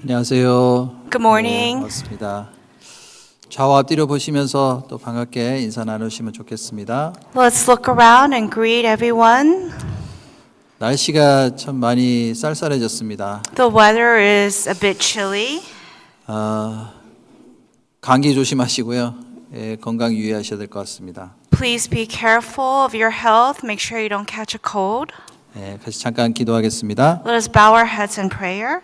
안녕하세요. Good morning. 반갑습니다. 좌와 앞뒤로 보시면서 또 반갑게 인사 나누시면 좋겠습니다. Let's look around and greet everyone. 날씨가 참 많이 쌀쌀해졌습니다. The weather is a bit chilly. 감기 조심하시고요. 건강 유의하셔야 될 것 같습니다. Please be careful of your health. Make sure you don't catch a cold. 같이 잠깐 기도하겠습니다. Let us bow our heads in prayer.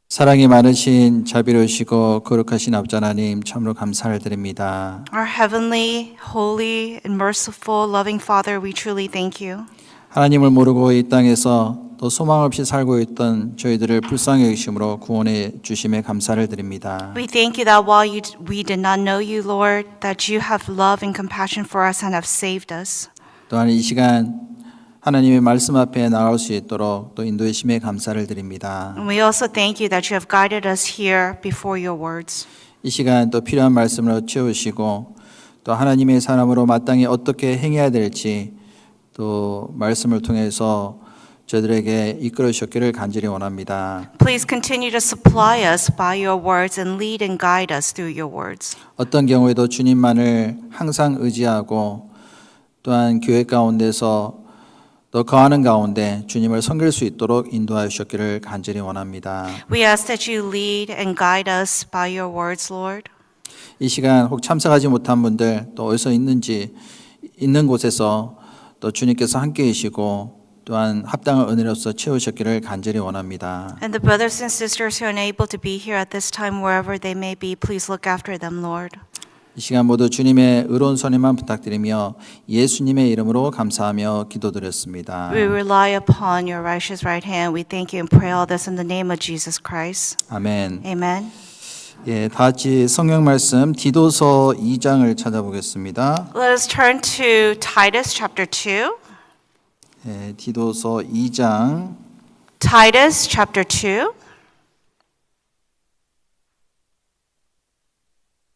사랑이 많으신 자비로우시고 거룩하신 아버지 하나님 참으로 감사를 드립니다. Our heavenly, holy, and merciful, loving Father, we truly thank you. 하나님을 모르고 이 땅에서 또 소망 없이 살고 있던 저희들을 불쌍히 여기심으로 구원해 주심에 감사를 드립니다. We thank you that while we did not know you, Lord, that you have love and compassion for us and have saved us. 또한 이 시간 하나님의 말씀 앞에 나올 수 있도록 또 인도해 주심에 감사를 드립니다. And we also thank you that you have guided us here before your words. 이 시간 또 필요한 말씀으로 채우시고 또 하나님의 사람으로 마땅히 어떻게 행해야 될지 또 말씀을 통해서 저들에게 이끌어 주셨기를 간절히 원합니다. Please continue to supply us by your words and lead and guide us through your words. 어떤 경우에도 주님만을 항상 의지하고 또한 교회 가운데서 또 거하는 가운데 주님을 섬길 수 있도록 인도하여 주셨기를 간절히 원합니다. We ask that you lead and guide us by your words, Lord. 이 시간 혹 참석하지 못한 분들 또 어디서 있는 곳에서 또 주님께서 함께 계시고 또한 합당한 은혜로서 채우셨기를 간절히 원합니다. And the brothers and sisters who are unable to be here at this time, wherever they may be, please look after them, Lord. 이 시간 모두 주님의 의로운 선임만 부탁드리며 예수님의 이름으로 감사하며 기도드렸습니다. We rely upon your righteous right hand. We thank you and pray all this in the name of Jesus Christ. 아멘. Amen. 다 같이 성경 말씀 디도서 2장을 찾아보겠습니다. Let us turn to Titus chapter 2. 디도서 2장 Titus chapter 2.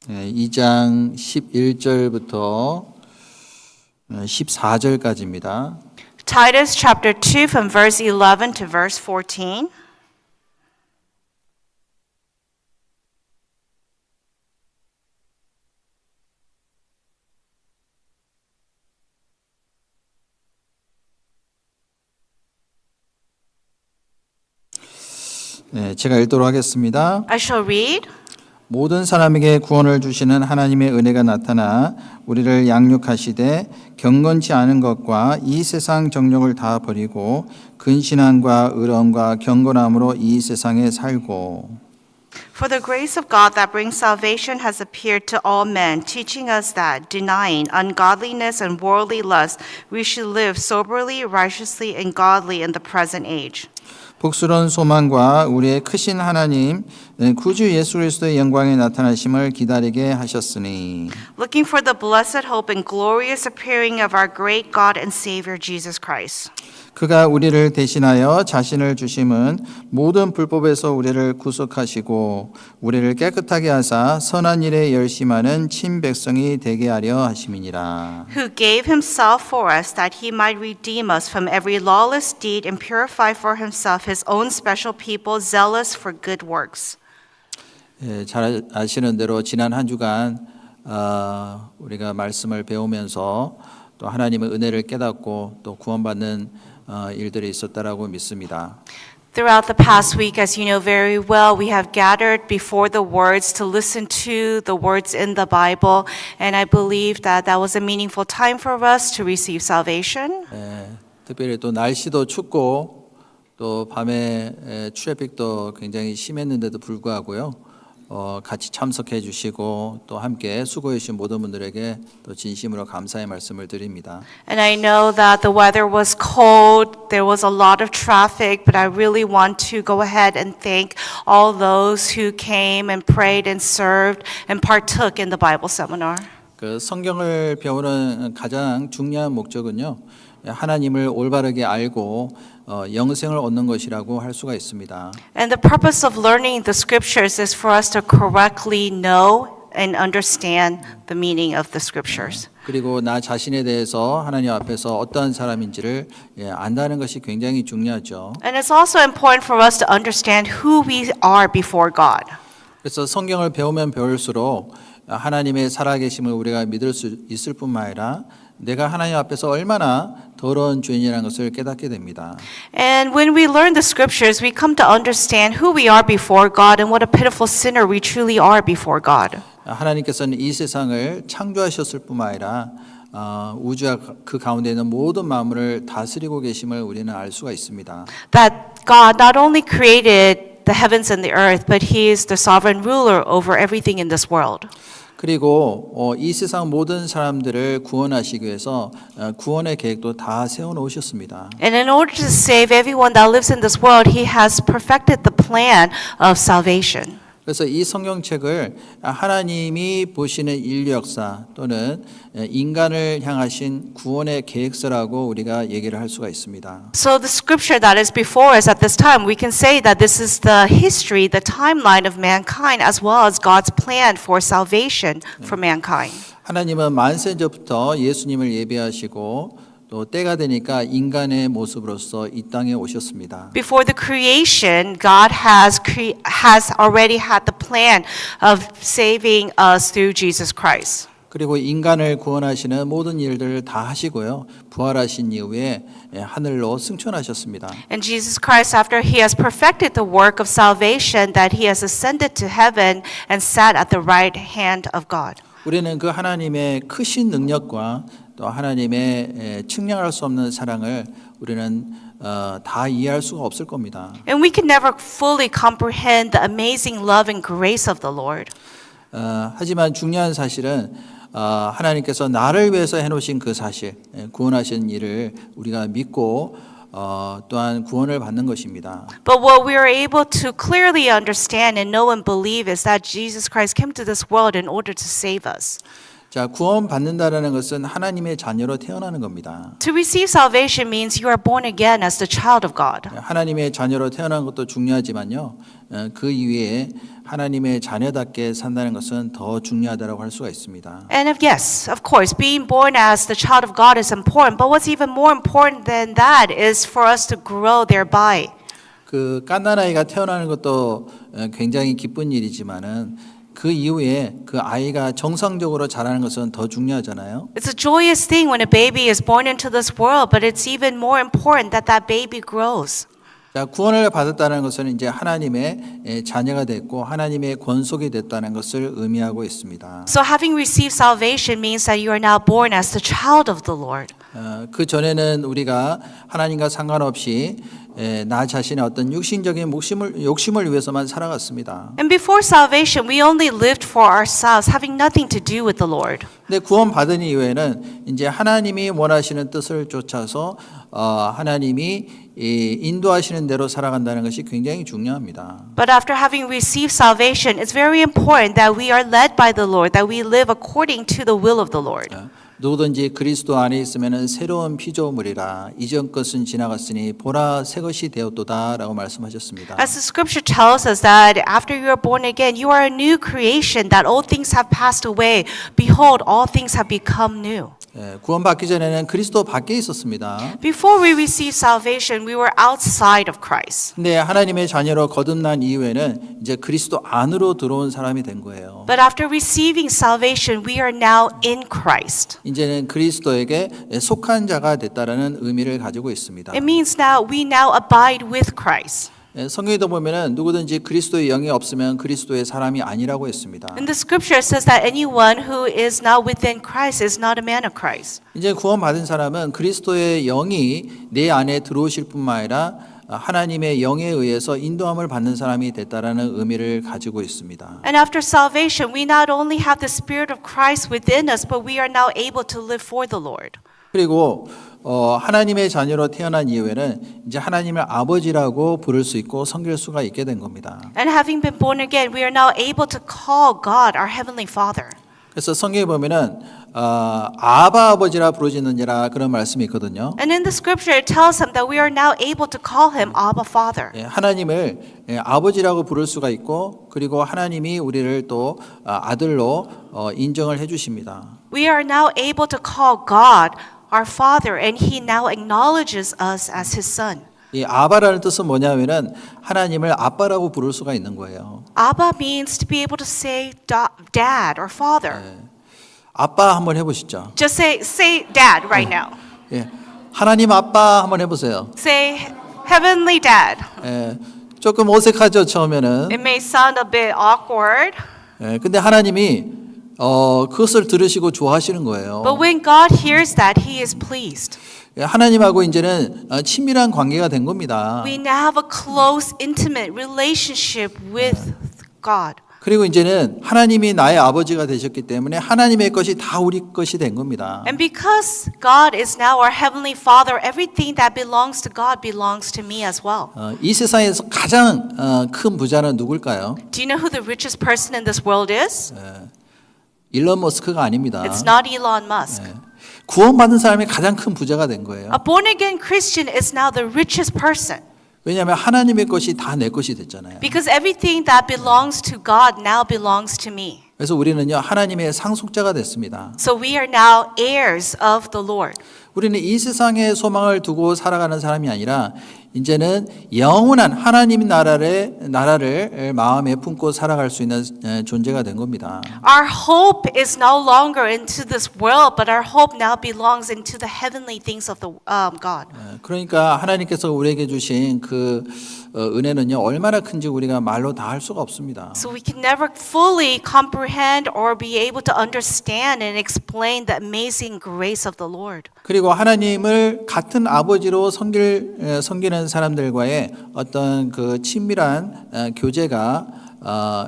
2장 11절부터 14절까지입니다. Titus chapter 2 from verse 11 to verse 14. 제가 읽도록 하겠습니다. I shall read. 모든 사람에게 구원을 주시는 하나님의 은혜가 나타나 우리를 양육하시되 경건치 않은 것과 이 세상 정욕을 다 버리고 근신함과 의로움과 경건함으로 이 세상에 살고 For the grace of God that brings salvation has appeared to all men, teaching us that, denying ungodliness and worldly lust, we should live soberly, righteously, and godly in the present age. 복스러운 소망과 우리의 크신 하나님 구주 예수 그리스도의 영광에 나타나심을 기다리게 하셨으니 Looking for the blessed hope and glorious appearing of our great God and Savior Jesus Christ. 그가 우리를 대신하여 자신을 주심은 모든 불법에서 우리를 구속하시고 우리를 깨끗하게 하사 선한 일에 열심하는 친백성이 되게 하려 하심이니라. Who gave himself for us that he might redeem us from every lawless deed and purify for himself his own special people zealous for good works. 잘 아시는 대로 지난 한 주간 우리가 말씀을 배우면서 또 하나님의 은혜를 깨닫고 또 구원받는 일들이 있었다라고 믿습니다. Throughout the past week, as you know very well, we have gathered before the words to listen to the words in the Bible, and I believe that that was a meaningful time for us to receive salvation. 특별히 또 날씨도 춥고 또 밤에 트래픽도 굉장히 심했는데도 불구하고요. 같이 참석해 주시고 또 함께 수고해 주신 모든 분들에게 또 진심으로 감사의 말씀을 드립니다. And I know that the weather was cold, there was a lot of traffic, but I really want to go ahead and thank all those who came and prayed and served and partook in the Bible seminar. 그 성경을 배우는 가장 중요한 목적은요. 하나님을 올바르게 알고 영생을 얻는 것이라고 할 수가 있습니다. And the purpose of learning the scriptures is for us to correctly know and understand the meaning of the scriptures. 그리고 나 자신에 대해서 하나님 앞에서 어떠한 사람인지를 안다는 것이 굉장히 중요하죠. And it's also important for us to understand who we are before God. 그래서 성경을 배우면 배울수록 하나님의 살아계심을 우리가 믿을 수 있을 뿐만 아니라 내가 하나님 앞에서 얼마나 더러운 죄인이라는 것을 깨닫게 됩니다. And when we learn the scriptures, we come to understand who we are before God and what a pitiful sinner we truly are before God. 하나님께서는 이 세상을 창조하셨을 뿐만 아니라 우주와 그 가운데 있는 모든 만물을 다스리고 계심을 우리는 알 수가 있습니다. That God not only created the heavens and the earth, but He is the sovereign ruler over everything in this world. 그리고 이 세상 모든 사람들을 구원하시기 위해서 구원의 계획도 다 세워 놓으셨습니다. And in order to save everyone that lives in this world, He has perfected the plan of salvation. 그래서 이 성경책을 하나님이 보시는 인류 역사 또는 인간을 향하신 구원의 계획서라고 우리가 얘기를 할 수가 있습니다. So the scripture that is before us at this time, we can say that this is the history, the timeline of mankind, as well as God's plan for salvation for mankind. 하나님은 만세전부터 예수님을 예비하시고 또 때가 되니까 인간의 모습으로서 이 땅에 오셨습니다. Before the creation, God has already had the plan of saving us through Jesus Christ. 그리고 인간을 구원하시는 모든 일들을 다 하시고요. 부활하신 이후에 하늘로 승천하셨습니다. And Jesus Christ, after He has perfected the work of salvation, that He has ascended to heaven and sat at the right hand of God. 우리는 그 하나님의 크신 능력과 또 하나님의 측량할 수 없는 사랑을 우리는 다 이해할 수가 없을 겁니다. And we can never fully comprehend the amazing love and grace of the Lord. 하지만 중요한 사실은 하나님께서 나를 위해서 해놓으신 그 사실, 구원하신 일을 우리가 믿고 또한 구원을 받는 것입니다. But what we are able to clearly understand and know and believe is that Jesus Christ came to this world in order to save us. 자, 구원 받는다라는 것은 하나님의 자녀로 태어나는 겁니다. To receive salvation means you are born again as the child of God. 하나님의 자녀로 태어난 것도 중요하지만요. 그 이외에 하나님의 자녀답게 산다는 것은 더 중요하다고 할 수가 있습니다. And yes, of course, being born as the child of God is important, but what's even more important than that is for us to grow thereby. 그 갓난아이가 태어나는 것도 굉장히 기쁜 일이지만은 그 이후에 그 아이가 정상적으로 자라는 것은 더 중요하잖아요. It's a joyous thing when a baby is born into this world, but it's even more important that that baby grows. 자, 구원을 받았다는 것은 이제 하나님의 자녀가 됐고 하나님의 권속이 됐다는 것을 의미하고 있습니다. So having received salvation means that you are now born as the child of the Lord. 그 전에는 우리가 하나님과 상관없이 나 자신의 어떤 육신적인 욕심을 위해서만 살아갔습니다. And before salvation, we only lived for ourselves, having nothing to do with the Lord. 근데 구원 받은 이후에는 이제 하나님이 원하시는 뜻을 쫓아서 하나님이 인도하시는 대로 살아간다는 것이 굉장히 중요합니다. But after having received salvation, it's very important that we are led by the Lord, that we live according to the will of the Lord. 누구든지 그리스도 안에 있으면은 새로운 피조물이라 이전 것은 지나갔으니 보라 새 것이 되었도다라고 말씀하셨습니다. As the scripture tells us that after you are born again, you are a new creation, that old things have passed away. Behold, all things have become new. 구원받기 전에는 그리스도 밖에 있었습니다. Before we received salvation, we were outside of Christ. 근데 하나님의 자녀로 거듭난 이후에는 이제 그리스도 안으로 들어온 사람이 된 거예요. But after receiving salvation, we are now in Christ. 이제는 그리스도에게 속한 자가 됐다라는 의미를 가지고 있습니다. It means now we now abide with Christ. 성경에도 보면은 누구든지 그리스도의 영이 없으면 그리스도의 사람이 아니라고 했습니다. In the scripture it says that anyone who is not within Christ is not a man of Christ. 이제 구원받은 사람은 그리스도의 영이 내 안에 들어오실 뿐만 아니라 하나님의 영에 의해서 인도함을 받는 사람이 됐다라는 의미를 가지고 있습니다. And after salvation, we not only have the Spirit of Christ within us, but we are now able to live for the Lord. 그리고 하나님의 자녀로 태어난 이후에는 이제 하나님을 아버지라고 부를 수 있고 섬길 수가 있게 된 겁니다. And having been born again, we are now able to call God our heavenly Father. 그래서 성경에 보면은 아바 아버지라 부르짖느니라 그런 말씀이 있거든요. And in the scripture it tells him that we are now able to call him Abba Father. 하나님을 아버지라고 부를 수가 있고 그리고 하나님이 우리를 또 아들로 인정을 해주십니다. We are now able to call God our Father, and He now acknowledges us as His Son. 이 아바라는 뜻은 뭐냐면은 하나님을 아빠라고 부를 수가 있는 거예요. Abba means to be able to say dad or father. 아빠 한번 해보시죠. Just say dad right now. 예, 하나님 아빠 한번 해보세요. Say heavenly dad. 예, 조금 어색하죠 처음에는. It may sound a bit awkward, 예, 근데 하나님이 그것을 들으시고 좋아하시는 거예요. but when God hears that, He is pleased. 예, 하나님하고 이제는 친밀한 관계가 된 겁니다. We now have a close, intimate relationship with God. 그리고 이제는 하나님이 나의 아버지가 되셨기 때문에 하나님의 것이 다 우리 것이 된 겁니다. And because God is now our Heavenly Father, everything that belongs to God belongs to me as well. 이 세상에서 가장 큰 부자는 누굴까요? Do you know who the richest person in this world is? 일론 머스크가 아닙니다. It's not Elon Musk. 구원받은 사람이 가장 큰 부자가 된 거예요. A born-again Christian is now the richest person 왜냐하면 하나님의 것이 다 내 것이 됐잖아요. because everything that belongs to God now belongs to me. 그래서 우리는요 하나님의 상속자가 됐습니다. So we are now heirs of the Lord. 우리는 이 세상에 소망을 두고 살아가는 사람이 아니라 이제는 영원한 하나님 나라를 마음에 품고 살아갈 수 있는 존재가 된 겁니다. Our hope is no longer into this world, but our hope now belongs into the heavenly things of the God. 그러니까 하나님께서 우리에게 주신 그 은혜는요 얼마나 큰지 우리가 말로 다 할 수가 없습니다. So we can never fully comprehend or be able to understand and explain the amazing grace of the Lord. 그리고 하나님을 같은 아버지로 섬기는 사람들과의 어떤 그 친밀한 교제가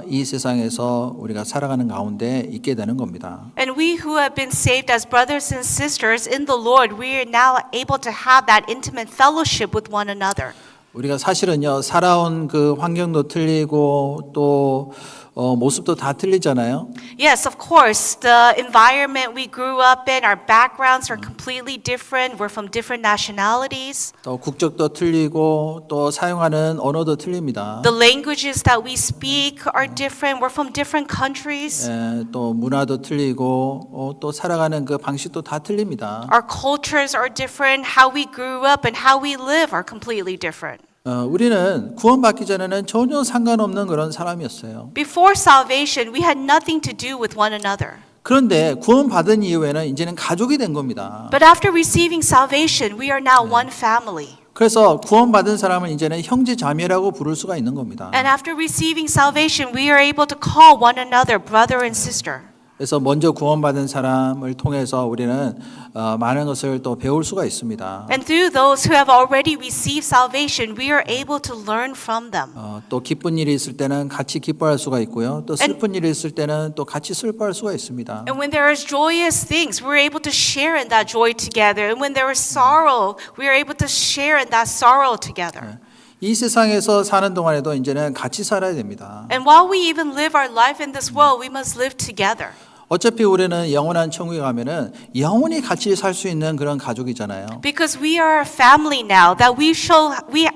이 세상에서 우리가 살아가는 가운데 있게 되는 겁니다. And we who have been saved as brothers and sisters in the Lord, we are now able to have that intimate fellowship with one another. 우리가 사실은요 살아온 그 환경도 틀리고 또 모습도 다 틀리잖아요. Yes, of course, the environment we grew up in, our backgrounds are completely different. We're from different nationalities. 또 국적도 틀리고 또 사용하는 언어도 틀립니다. The languages that we speak are different. We're from different countries. 또 문화도 틀리고 또 살아가는 그 방식도 다 틀립니다. Our cultures are different. How we grew up and how we live are completely different. 우리는 구원받기 전에는 전혀 상관없는 그런 사람이었어요. Before salvation, we had nothing to do with one another. 그런데 구원받은 이후에는 이제는 가족이 된 겁니다. But after receiving salvation, we are now one family. 그래서 구원받은 사람은 이제는 형제 자매라고 부를 수가 있는 겁니다. And after receiving salvation, we are able to call one another brother and sister. 그래서 먼저 구원받은 사람을 통해서 우리는 많은 것을 또 배울 수가 있습니다. And through those who have already received salvation, we are able to learn from them. 또 기쁜 일이 있을 때는 같이 기뻐할 수가 있고요. 또 슬픈 일이 있을 때는 또 같이 슬퍼할 수가 있습니다. And when there is joyous things, we're able to share in that joy together. And when there is sorrow, we are able to share in that sorrow together. 이 세상에서 사는 동안에도 이제는 같이 살아야 됩니다. And while we even live our life in this world, we must live together. 어차피 우리는 영원한 천국에 가면은 영원히 같이 살 수 있는 그런 가족이잖아요. Because we are a family now, that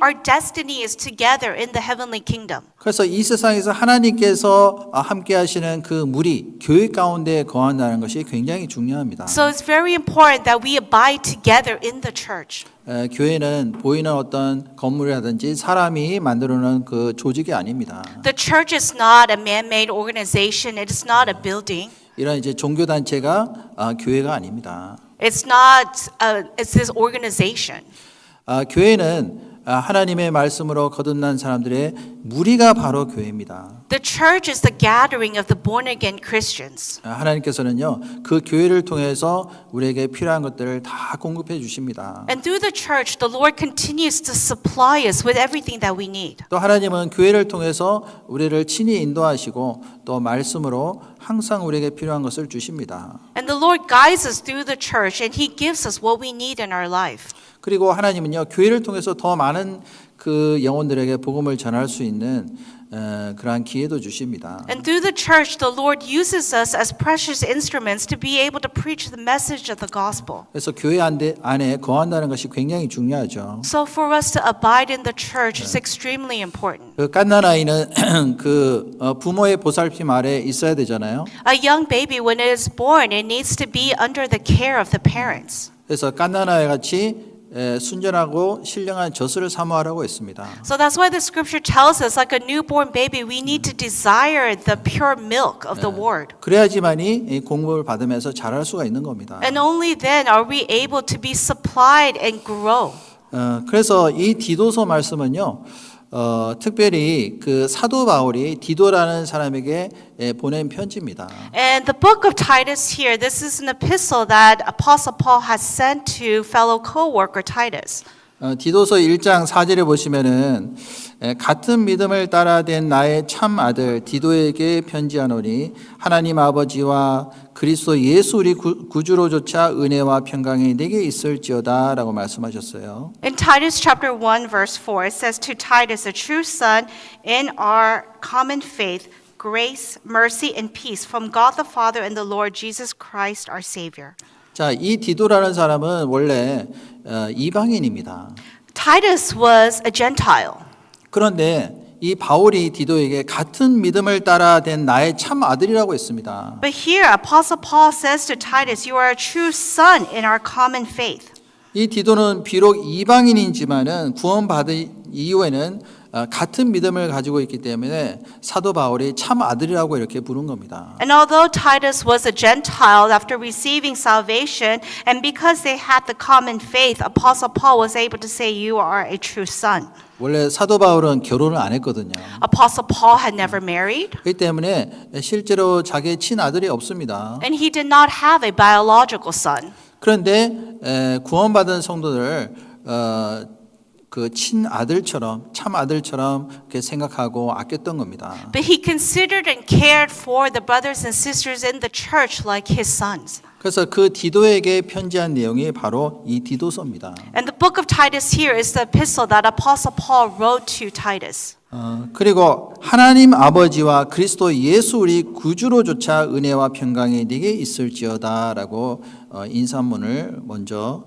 our destiny is together in the heavenly kingdom. 그래서 이 세상에서 하나님께서 함께 하시는 그 무리, 교회 가운데 거한다는 것이 굉장히 중요합니다. So it's very important that we abide together in the church. 교회는 보이는 어떤 건물이라든지 사람이 만들어 놓은 그 조직이 아닙니다. The church is not a man-made organization. It is not a building. 이런 이제 종교 단체가 교회가 아닙니다. It's this organization. 교회는 하나님의 말씀으로 거듭난 사람들의 무리가 바로 교회입니다. The church is the gathering of the born-again Christians. 하나님께서는요 그 교회를 통해서 우리에게 필요한 것들을 다 공급해 주십니다. And through the church, the Lord continues to supply us with everything that we need. 또 하나님은 교회를 통해서 우리를 친히 인도하시고 또 말씀으로 항상 우리에게 필요한 것을 주십니다. And the Lord guides us through the church, and He gives us what we need in our life. 그리고 하나님은요 교회를 통해서 더 많은 그 영혼들에게 복음을 전할 수 있는 그러한 기회도 주십니다. And through the church, the Lord uses us as precious instruments to be able to preach the message of the gospel. 그래서 교회 안에 거한다는 것이 굉장히 중요하죠. So for us to abide in the church is extremely important. 그 갓난 아이는 부모의 보살핌 아래 있어야 되잖아요. A young baby, when it is born, it needs to be under the care of the parents. 그래서 갓난 아이 같이 순전하고 신령한 젖을 사모하라고 했습니다. So that's why the scripture tells us, like a newborn baby, we need to desire the pure milk of the word. 그래야지만이 이 공급을 받으면서 자랄 수가 있는 겁니다. And only then are we able to be supplied and grow. 그래서 이 디도서 말씀은요, 특별히 그 사도 바울이 디도라는 사람에게 보낸 편지입니다. And the book of Titus here, this is an epistle that Apostle Paul has sent to fellow co-worker Titus. 디도서 1장 4절에 보시면은 같은 믿음을 따라 된 나의 참 아들 디도에게 편지하노니 하나님 아버지와 그리스도 예수 우리 구주로조차 은혜와 평강이 내게 있을지어다라고 말씀하셨어요. In Titus chapter 1 verse 4, it says to Titus, a true son, in our common faith, grace, mercy, and peace from God the Father and the Lord Jesus Christ our Savior. 자, 이 디도라는 사람은 원래 이방인입니다. Titus was a Gentile. 그런데 이 바울이 디도에게 같은 믿음을 따라 된 나의 참 아들이라고 했습니다. But here, Apostle Paul says to Titus, you are a true son in our common faith. 이 디도는 비록 이방인이지만은 구원받은 이후에는 같은 믿음을 가지고 있기 때문에 사도 바울이 참 아들이라고 이렇게 부른 겁니다. And although Titus was a Gentile after receiving salvation, and because they had the common faith, Apostle Paul was able to say, you are a true son. 원래 사도 바울은 결혼을 안 했거든요. Apostle Paul had never married, 그렇기 때문에 실제로 자기의 친아들이 없습니다. and he did not have a biological son. 그런데 구원받은 성도들 그 친아들처럼 참 아들처럼 이렇게 생각하고 아꼈던 겁니다. But he considered and cared for the brothers and sisters in the church like his sons. 그래서 그 디도에게 편지한 내용이 바로 이 디도서입니다. And the book of Titus here is the epistle that Apostle Paul wrote to Titus. 그리고 하나님 아버지와 그리스도 예수 우리 구주로조차 은혜와 평강이 네게 있을지어다라고 인사문을 먼저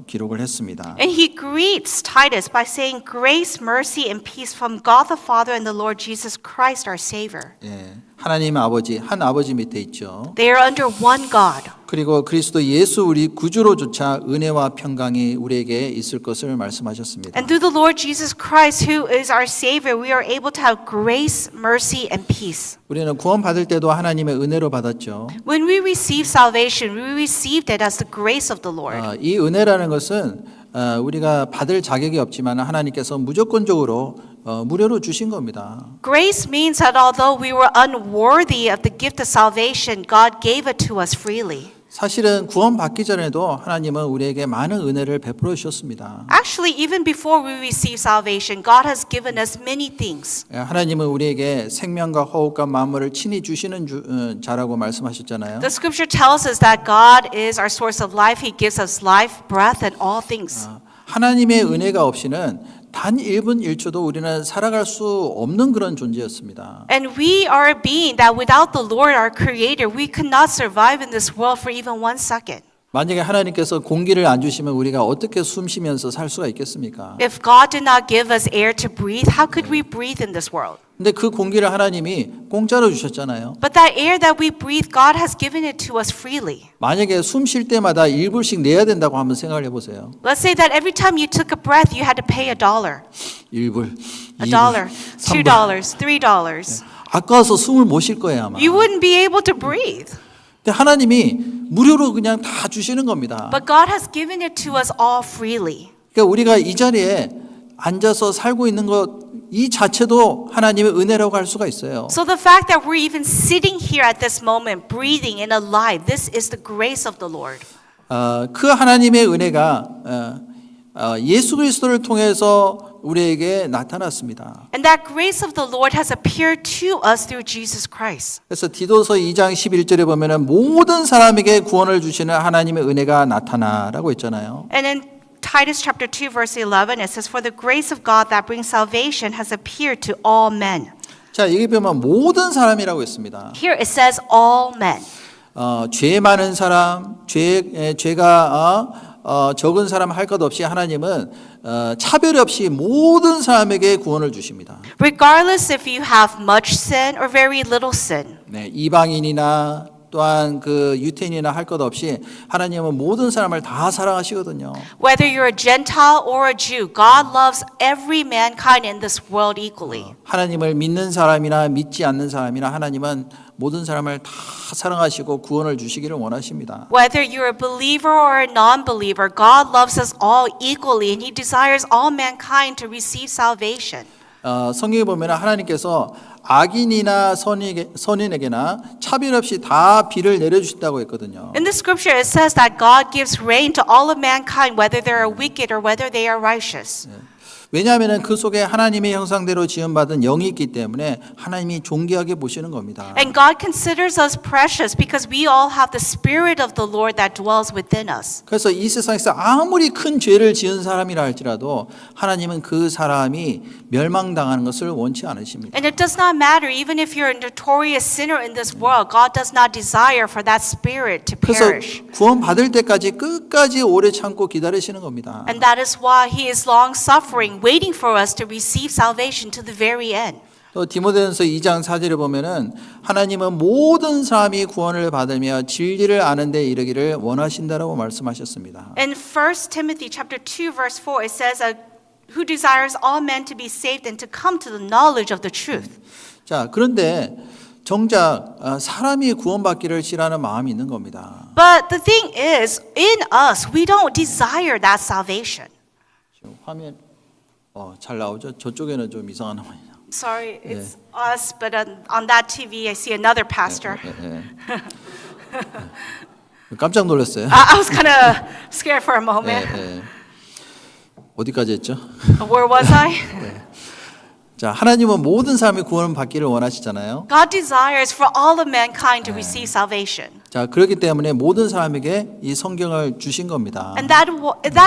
기록을 했습니다. And he greets Titus by saying, grace, mercy, and peace from God the Father and the Lord Jesus Christ our Savior. 예, 하나님 아버지, 한 아버지 밑에 있죠. They are under one God. 그리고 그리스도 예수 우리 구주로조차 은혜와 평강이 우리에게 있을 것을 말씀하셨습니다. And through the Lord Jesus Christ, who is our Savior, we are able to have grace, mercy, and peace. 우리는 구원 받을 때도 하나님의 은혜로 받았죠. When we receive salvation, we received it as the grace of the Lord. 이 은혜라는 것은 우리가 받을 자격이 없지만 하나님께서 무조건적으로 무료로 주신 겁니다. Grace means that although we were unworthy of the gift of salvation, God gave it to us freely. 사실은 구원 받기 전에도 하나님은 우리에게 많은 은혜를 베풀어 주셨습니다. Actually, even before we receive salvation, God has given us many things. 하나님은 우리에게 생명과 호흡과 만물을 친히 주시는 자라고 말씀하셨잖아요. The scripture tells us that God is our source of life. He gives us life, breath, and all things. 하나님의 은혜가 없이는 단 1분 1초도 우리는 살아갈 수 없는 그런 존재였습니다. And we are a being that without the Lord, our Creator, we could not survive in this world for even 1 second. 만약에 하나님께서 공기를 안 주시면 우리가 어떻게 숨 쉬면서 살 수가 있겠습니까? If God did not give us air to breathe, how could we breathe in this world? 근데 그 공기를 하나님이 공짜로 주셨잖아요. But that air that we breathe, God has given it to us freely. 만약에 숨 쉴 때마다 1불씩 내야 된다고 한번 생각을 해보세요. Let's say that every time you took a breath, you had to pay $1. 1불, $1, 2불, $2, 3불. $3. 아까워서 숨을 못 쉴 거예요 아마. You wouldn't be able to breathe. 근데 하나님이 무료로 그냥 다 주시는 겁니다. But God has given it to us all freely. 그러니까 우리가 이 자리에 앉아서 살고 있는 것 이 자체도 하나님의 은혜라고 할 수가 있어요. So the fact that we're even sitting here at this moment, breathing and alive, this is the grace of the Lord. 그 하나님의 은혜가 예수 그리스도를 통해서 우리에게 나타났습니다. And that grace of the Lord has appeared to us through Jesus Christ. 그래서 디도서 2장 11절에 보면은 모든 사람에게 구원을 주시는 하나님의 은혜가 나타나라고 했잖아요. And in Titus chapter 2 verse 11, it says, "For the grace of God that brings salvation has appeared to all men." 자, 여기 보면 모든 사람이라고 했습니다. Here it says all men. 죄 많은 사람, 죄가 적은 사람 할 것 없이 하나님은 차별 없이 모든 사람에게 구원을 주십니다. Regardless if you have much sin or very little sin. 네, 이방인이나 또한 그 유태인이나 할 것 없이 하나님은 모든 사람을 다 사랑하시거든요. Whether you're a Gentile or a Jew, God loves every mankind in this world equally. 하나님을 믿는 사람이나 믿지 않는 사람이나 하나님은 모든 사람을 다 사랑하시고 구원을 주시기를 원하십니다. Whether you're a believer or a non-believer, God loves us all equally and He desires all mankind to receive salvation. 성경에 보면 하나님께서 악인이나 선인에게나 차별 없이 다 비를 내려주신다고 했거든요. In the scripture it says that God gives rain to all of mankind, whether they are wicked or whether they are righteous. 왜냐하면 그 속에 하나님의 형상대로 지음받은 영이 있기 때문에 하나님이 존귀하게 보시는 겁니다. And God considers us precious because we all have the Spirit of the Lord that dwells within us. 그래서 이 세상에서 아무리 큰 죄를 지은 사람이라 할지라도 하나님은 그 사람이 멸망당하는 것을 원치 않으십니다. And it does not matter, even if you're a notorious sinner in this world, God does not desire for that spirit to 그래서 perish. 구원 받을 때까지 끝까지 오래 참고 기다리시는 겁니다. And that is why He is long suffering, waiting for us to receive salvation to the very end. 또 디모데전서 2장 4절에 보면은 하나님은 모든 사람이 구원을 받으며 진리를 아는 데 이르기를 원하신다라고 말씀하셨습니다. In 1 Timothy chapter 2 verse 4 it says who desires all men to be saved and to come to the knowledge of the truth. 자, 그런데 정작 사람이 구원받기를 싫어하는 마음이 있는 겁니다. But the thing is, in us, we don't desire that salvation. 지금 화면 잘 나오죠? 저쪽에는 좀 이상한 화면이요. Sorry, it's us, but on that TV I see another pastor. 깜짝 놀랐어요. I was kind of scared for a moment. 어디까지 했죠? Where was I? 자, 하나님은 모든 사람이 구원을 받기를 원하시잖아요. God desires for all of mankind to receive salvation. 자, 그렇기 때문에 모든 사람에게 이 성경을 주신 겁니다. And that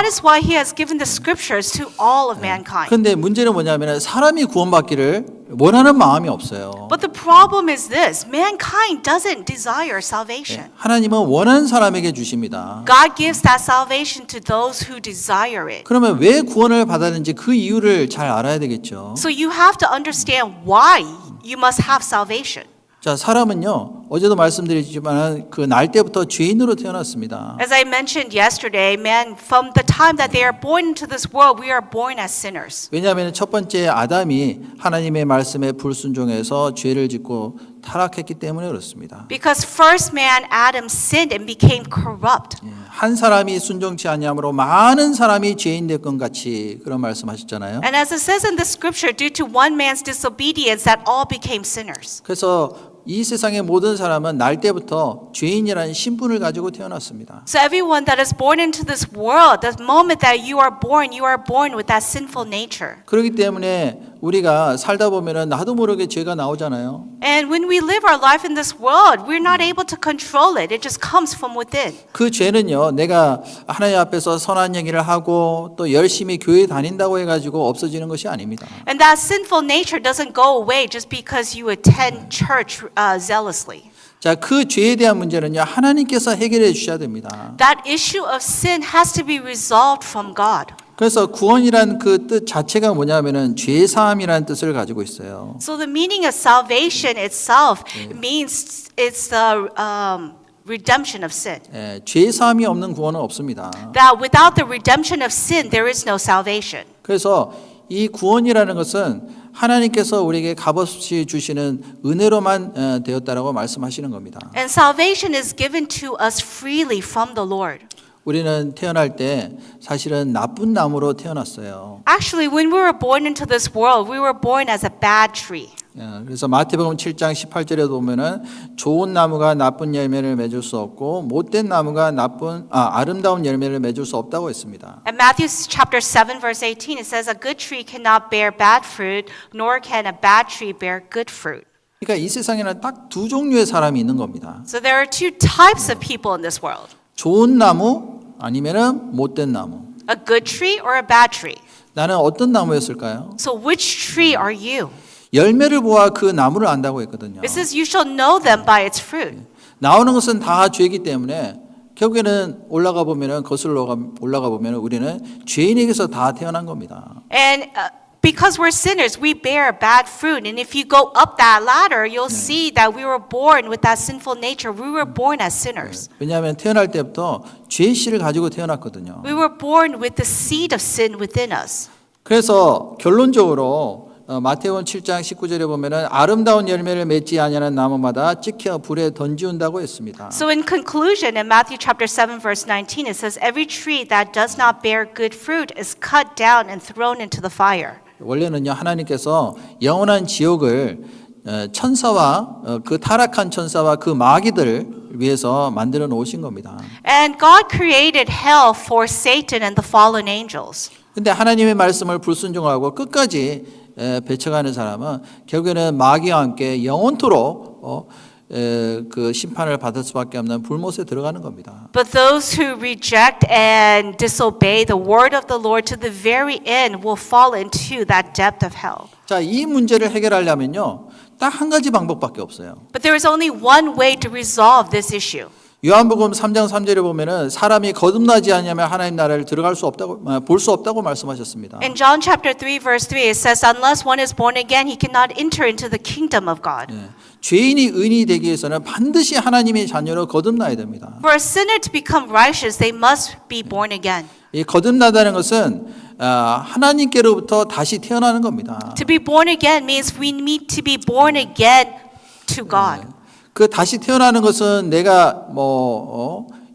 is why He has given the scriptures to all of mankind. 그런데 문제는 뭐냐면 사람이 구원받기를 원하는 마음이 없어요. But the problem is this, mankind doesn't desire salvation. 하나님은 원하는 사람에게 주십니다. God gives that salvation to those who desire it. 그러면 왜 구원을 받았는지 그 이유를 잘 알아야 되겠죠. So you have to understand why you must have salvation. 자, 사람은요, 어제도 말씀드렸지만 그 날 때부터 죄인으로 태어났습니다. As I mentioned yesterday, man, from the time that they are born into this world, we are born as sinners. 왜냐하면 첫 번째 아담이 하나님의 말씀에 불순종해서 죄를 짓고 타락했기 때문에 그렇습니다. Because first man, Adam, sinned and became corrupt. 한 사람이 순종치 아니함으로 많은 사람이 죄인 될 것 같이 그런 말씀하셨잖아요. And as it says in the scripture, due to one man's disobedience, that all became sinners. 그래서 이 세상의 모든 사람은 날 때부터 죄인이라는 신분을 가지고 태어났습니다. So everyone that is born into this world, the moment that you are born with that sinful nature. 그렇기 때문에 우리가 살다 보면은 나도 모르게 죄가 나오잖아요. And when we live our life in this world, we're not able to control it. It just comes from within. 그 죄는요, 내가 하나님 앞에서 선한 얘기를 하고 또 열심히 교회 다닌다고 해가지고 없어지는 것이 아닙니다. And that sinful nature doesn't go away just because you attend church zealously. 자, 그 죄에 대한 문제는요, 하나님께서 해결해 주셔야 됩니다. That issue of sin has to be resolved from God. 그래서 구원이란 그 뜻 자체가 뭐냐면은 죄 사함이라는 뜻을 가지고 있어요. So the meaning of salvation itself means it's the redemption of sin. 죄 사함이 없는 구원은 없습니다. That without the redemption of sin, there is no salvation. 그래서 이 구원이라는 것은 하나님께서 우리에게 값없이 주시는 은혜로만 되었다라고 말씀하시는 겁니다. And salvation is given to us freely from the Lord. 우리는 태어날 때 사실은 나쁜 나무로 태어났어요. Actually, when we were born into this world, we were born as a bad tree. 그래서 마태복음 7장 18절에 보면은 좋은 나무가 나쁜 열매를 맺을 수 없고 못된 나무가 아름다운 열매를 맺을 수 없다고 했습니다. In Matthew chapter 7 verse 18 it says a good tree cannot bear bad fruit nor can a bad tree bear good fruit. 그러니까 이 세상에는 딱 두 종류의 사람이 있는 겁니다. So there are two types of people in this world. 좋은 나무 아니면은 못된 나무. A good tree or a bad tree? 나는 어떤 나무였을까요? So which tree are you? 열매를 보아 그 나무를 안다고 했거든요. It says you shall know them by its fruit. 나오는 것은 다 죄이기 때문에 결국에는 거슬러 올라가 보면 우리는 죄인에게서 다 태어난 겁니다. And because we're sinners, we bear bad fruit. And if you go up that ladder, you'll see that we were born with that sinful nature. We were born as sinners. 왜냐하면 태어날 때부터 죄의 씨를 가지고 태어났거든요. We were born with the seed of sin within us. 그래서 결론적으로 마태복음 7장 19절에 보면은 아름다운 열매를 맺지 아니하는 나무마다 찍혀 불에 던지운다고 했습니다. So in conclusion, in Matthew chapter 7, verse 19, it says, every tree that does not bear good fruit is cut down and thrown into the fire. 원래는요 하나님께서 영원한 지옥을 천사와 그 타락한 천사와 그 마귀들을 위해서 만들어 놓으신 겁니다. And God created hell for Satan and the fallen angels. 근데 하나님의 말씀을 불순종하고 끝까지 배척하는 사람은 결국에는 마귀와 함께 영원토록 그 심판을 받을 수밖에 없는 불못에 들어가는 겁니다. But those who reject and disobey the word of the Lord to the very end will fall into that depth of hell. 자, 이 문제를 해결하려면요. 딱 한 가지 방법밖에 없어요. But there is only one way to resolve this issue. 요한복음 3장 3절에 보면은 사람이 거듭나지 않으면 하나님 나라를 들어갈 수 없다고 볼 수 없다고 말씀하셨습니다. In John chapter 3 verse 3 it says unless one is born again he cannot enter into the kingdom of God. 죄인이 의인이 되기 위해서는 반드시 하나님의 자녀로 거듭나야 됩니다. For a sinner to become righteous they must be born again. 이 거듭나다는 것은 하나님께로부터 다시 태어나는 겁니다. To be born again means we need to be born again to God. 그 다시 태어나는 것은 내가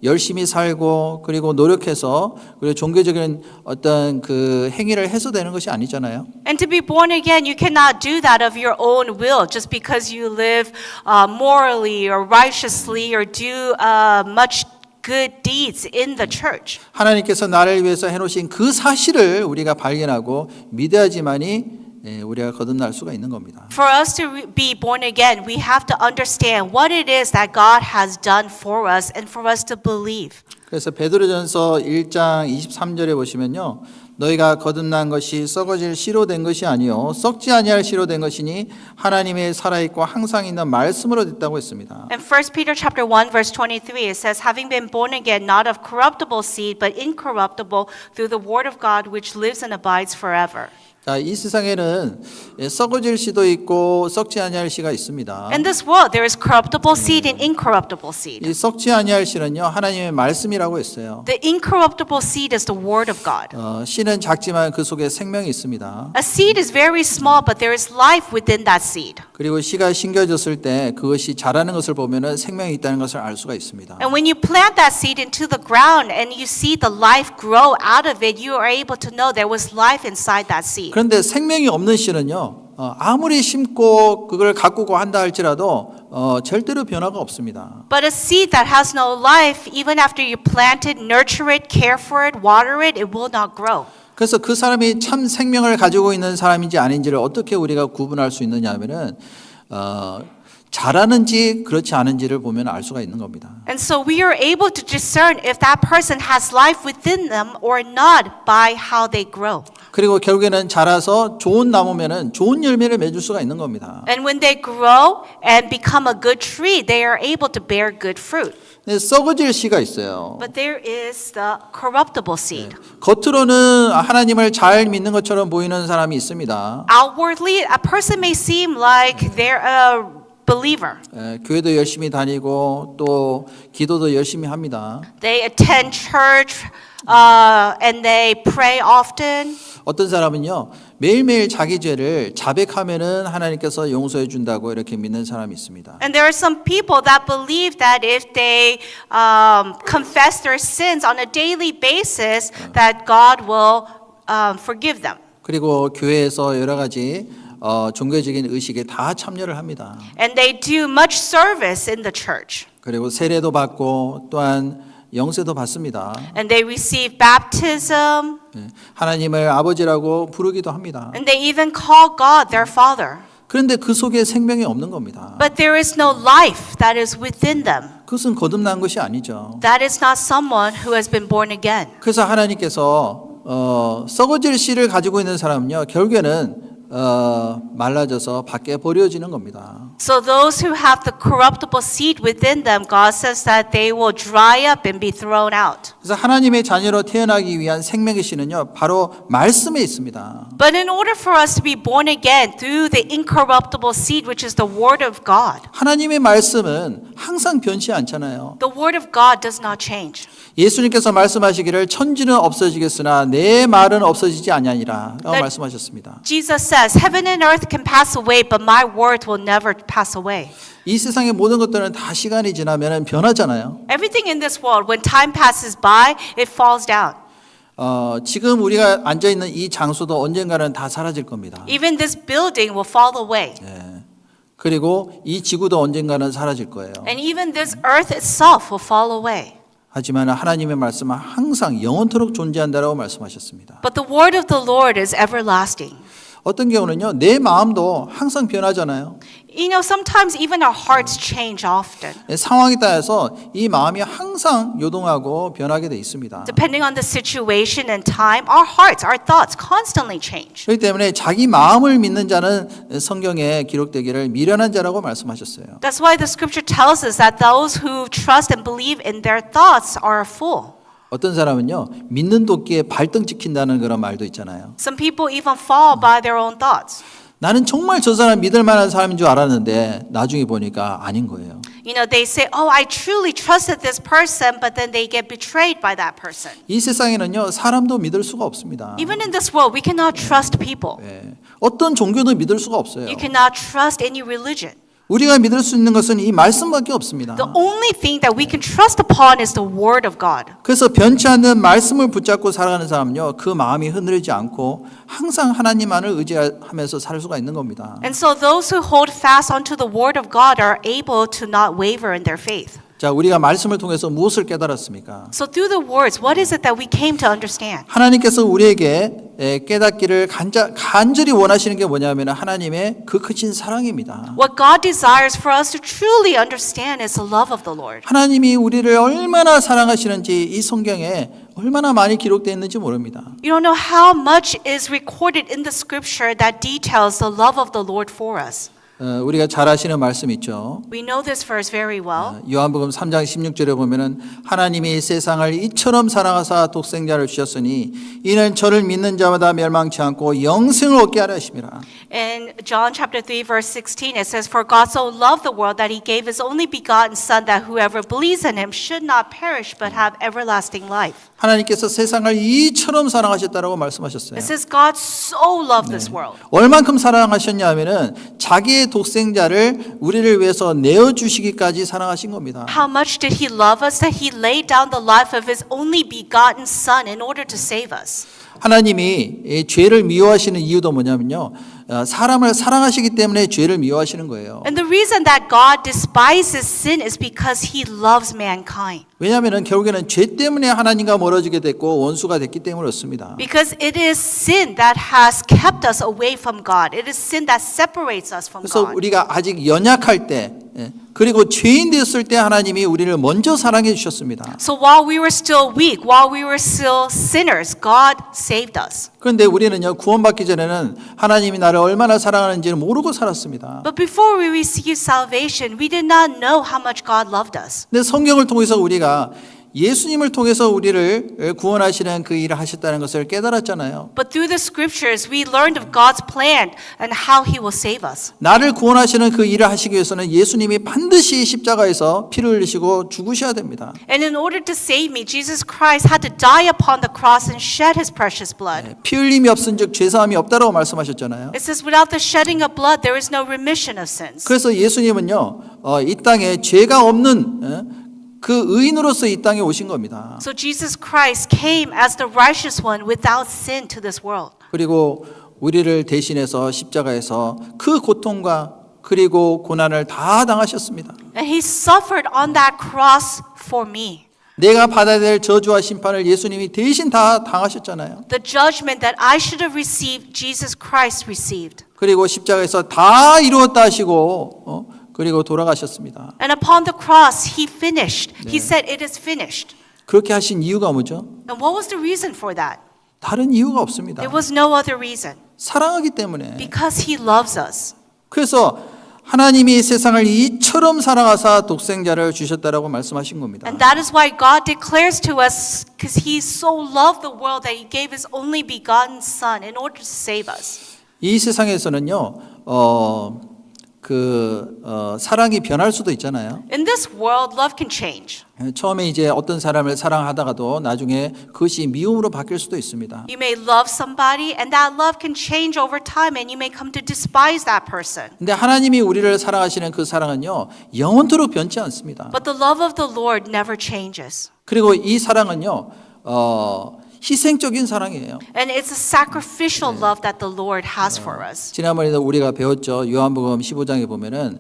열심히 살고 그리고 노력해서 그리고 종교적인 어떤 그 행위를 해서 되는 것이 아니잖아요. And to be born again, you cannot do that of your own will just because you live morally or righteously or do much good deeds in the church. 하나님께서 나를 위해서 해놓으신 그 사실을 우리가 발견하고 믿어야지만이 우리가 거듭날 수가 있는 겁니다. For us to be born again, we have to understand what it is that God has done for us and for us to believe. 그래서 베드로전서 1장 23절에 보시면요. 너희가 거듭난 것이 썩어질 씨로 된 것이 아니요 썩지 아니할 씨로 된 것이니 하나님의 살아있고 항상 있는 말씀으로 됐다고 했습니다. In 1 Peter chapter 1 verse 23 it says having been born again not of corruptible seed but incorruptible through the word of God which lives and abides forever. 자, 이 세상에는 썩어질 씨도 있고 썩지 아니할 씨가 있습니다. In this world there is corruptible seed and incorruptible seed. 이 썩지 아니할 씨는요 하나님의 말씀이라고 했어요. The incorruptible seed is the word of God. 씨는 작지만 그 속에 생명이 있습니다. A seed is very small but there is life within that seed. 그리고 씨가 심겨졌을 때 그것이 자라는 것을 보면은 생명이 있다는 것을 알 수가 있습니다. And when you plant that seed into the ground and you see the life grow out of it, you are able to know there was life inside that seed. 그런데 생명이 없는 씨는요 아무리 심고 그걸 가꾸고 한다 할지라도 절대로 변화가 없습니다. But a seed that has no life, even after you plant it, nurture it, care for it, water it, it will not grow. 그래서 그 사람이 참 생명을 가지고 있는 사람인지 아닌지를 어떻게 우리가 구분할 수 있느냐 하면은 잘하는지 그렇지 않은지를 보면 알 수가 있는 겁니다. And so we are able to discern if that person has life within them or not by how they grow. 그리고 결국에는 자라서 좋은 나무면은 좋은 열매를 맺을 수가 있는 겁니다. And when they grow and become a good tree, they are able to bear good fruit. 썩어질 씨가 있어요. But there is the corruptible seed. 겉으로는 하나님을 잘 믿는 것처럼 보이는 사람이 있습니다. Outwardly, a person may seem like they're a believer. 교회도 열심히 다니고 또 기도도 열심히 합니다. They attend church and they pray often. 어떤 사람은요 매일매일 자기 죄를 자백하면은 하나님께서 용서해 준다고 이렇게 믿는 사람이 있습니다. And there are some people that believe that if they confess their sins on a daily basis, that God will forgive them. 그리고 교회에서 여러 가지 종교적인 의식에 다 참여를 합니다. And they do much service in the church. 그리고 세례도 받고 또한 영세도 받습니다. And they receive baptism. 하나님을 아버지라고 부르기도 합니다. And they even call God their Father. 그런데 그 속에 생명이 없는 겁니다. But there is no life that is within them. 그것은 거듭난 것이 아니죠. That is not someone who has been born again. 그래서 하나님께서 썩어질 씨를 가지고 있는 사람은요, 결국에는 말라져서 밖에 버려지는 겁니다. So those who have the corruptible seed within them, God says that they will dry up and be thrown out. 그래서 하나님의 자녀로 태어나기 위한 생명의 씨는요, 바로 말씀에 있습니다. But in order for us to be born again through the incorruptible seed, which is the Word of God, 하나님의 말씀은 항상 변치 않잖아요. the Word of God does not change. 예수님께서 말씀하시기를 천지는 없어지겠으나 내 말은 없어지지 아니하니라 라고 네. 말씀하셨습니다. Jesus says, heaven and earth can pass away, but my word will never pass away. 이 세상의 모든 것들은 다 시간이 지나면 변하잖아요. Everything in this world, when time passes by, it falls down. 지금 우리가 앉아있는 이 장소도 언젠가는 다 사라질 겁니다. Even this building will fall away. 그리고 이 지구도 언젠가는 사라질 거예요. And even this earth itself will fall away. 하지만 하나님의 말씀은 항상 영원토록 존재한다라고 말씀하셨습니다. But the word of the Lord is everlasting. 어떤 경우는요, 내 마음도 항상 변하잖아요. You know, sometimes even our hearts change often. 상황에 따라서 이 마음이 항상 요동하고 변하게 돼 있습니다. Depending on the situation and time, our hearts, our thoughts constantly change. 그렇기 때문에 자기 마음을 믿는 자는 성경에 기록되기를 미련한 자라고 말씀하셨어요. That's why the scripture tells us that those who trust and believe in their thoughts are a fool. 어떤 사람은요, 믿는 도끼에 발등 찍힌다는 그런 말도 있잖아요. Some people even fall by their own thoughts. 나는 정말 저 사람 믿을 만한 사람인 줄 알았는데 나중에 보니까 아닌 거예요. You know, they say, oh, I truly trusted this person, but then they get betrayed by that person. 이 세상에는요, 사람도 믿을 수가 없습니다. Even in this world, we cannot trust people. 어떤 종교도 믿을 수가 없어요. You cannot trust any religion. 우리가 믿을 수 있는 것은 이 말씀밖에 없습니다. The only thing that we can trust upon is the word of God. 그래서 변치 않는 말씀을 붙잡고 살아가는 사람은요, 그 마음이 흔들리지 않고 항상 하나님만을 의지하면서 살 수가 있는 겁니다. And so those who hold fast onto the word of God are able to not waver in their faith. 자, 우리가 말씀을 통해서 무엇을 깨달았습니까? So through the words, what is it that we came to understand? 하나님께서 우리에게 깨닫기를 간절히 원하시는 게 뭐냐면 하나님의 그 크신 사랑입니다. What God desires for us to truly understand is the love of the Lord. 하나님이 우리를 얼마나 사랑하시는지 이 성경에 얼마나 많이 기록되어 있는지 모릅니다. You don't know how much is recorded in the scripture that details the love of the Lord for us. 우리가 잘 아시는 말씀 있죠. We know this verse very well. 요한복음 3장 16절에 보면은 하나님이 세상을 이처럼 사랑하사 독생자를 주셨으니 이는 저를 믿는 자마다 멸망치 않고 영생을 얻게 하려 하심이라. In John chapter 3 verse 16 it says, For God so loved the world that he gave his only begotten son that whoever believes in him should not perish but have everlasting life. 하나님께서 세상을 이처럼 사랑하셨다라고 말씀하셨어요. It says God so loved this world. 얼만큼 사랑하셨냐면은 자기의 독생자를 우리를 위해서 내어 주시기까지 사랑하신 겁니다. How much did he love us that he laid down the life of his only begotten son in order to save us? 하나님이 이 죄를 미워하시는 이유도 뭐냐면요. 사람을 사랑하시기 때문에 죄를 미워하시는 거예요. And the reason that God despises sin is because he loves mankind. 왜냐하면 결국에는 죄 때문에 하나님과 멀어지게 됐고 원수가 됐기 때문에 그렇습니다. Because it is sin that has kept us away from God. It is sin that separates us from 그래서 God. 우리가 아직 연약할 때 그리고 죄인 되었을 때 하나님이 우리를 먼저 사랑해 주셨습니다. So while we were still weak, while we were still sinners, God saved us. 그런데 우리는요 구원받기 전에는 하나님이 나를 얼마나 사랑하는지를 모르고 살았습니다. But before we received salvation, we did not know how much God loved us. 근데 성경을 통해서 우리가 예수님을 통해서 우리를 구원하시는 그 일을 하셨다는 것을 깨달았잖아요. But through the scriptures, we learned of God's plan and how he will save us. 나를 구원하시는 그 일을 하시기 위해서는 예수님이 반드시 십자가에서 피를 흘리시고 죽으셔야 됩니다. And in order to save me, Jesus Christ had to die upon the cross and shed his precious blood. 피 흘림이 없은즉 죄사함이 없다라고 말씀하셨잖아요. It says, without the shedding of blood, there is no remission of sins. 그래서 예수님은요 이 땅에 죄가 없는 그 의인으로서 이 땅에 오신 겁니다. So Jesus Christ came as the righteous one without sin to this world. 그리고 우리를 대신해서 십자가에서 그 고통과 그리고 고난을 다 당하셨습니다. And he suffered on that cross for me. 내가 받아야 될 저주와 심판을 예수님이 대신 다 당하셨잖아요. The judgment that I should have received, Jesus Christ received. 그리고 십자가에서 다 이루었다 하시고 그리고 돌아가셨습니다. And upon the cross, he finished. He said, it is finished. 그렇게 하신 이유가 뭐죠? And what was the reason for that? 다른 이유가 없습니다. There was no other reason. 사랑하기 때문에. Because he loves us. 그래서 하나님이 세상을 이처럼 사랑하사 독생자를 주셨다라고 말씀하신 겁니다. And that is why God declares to us, because he so loved the world that he gave his only begotten son in order to save us. 이 세상에서는요, 사랑이 변할 수도 있잖아요. In this world, love can change. 처음에 이제 어떤 사람을 사랑하다가도 나중에 그것이 미움으로 바뀔 수도 있습니다. You may love somebody, and that love can change over time, and you may come to despise that person. 근데 하나님이 우리를 사랑하시는 그 사랑은요, 영원토록 변치 않습니다. But the love of the Lord never changes. 그리고 이 사랑은요, 희생적인 사랑이에요. And it's a sacrificial love that the Lord has for us. 지난번에도 우리가 배웠죠. 요한복음 15장에 보면은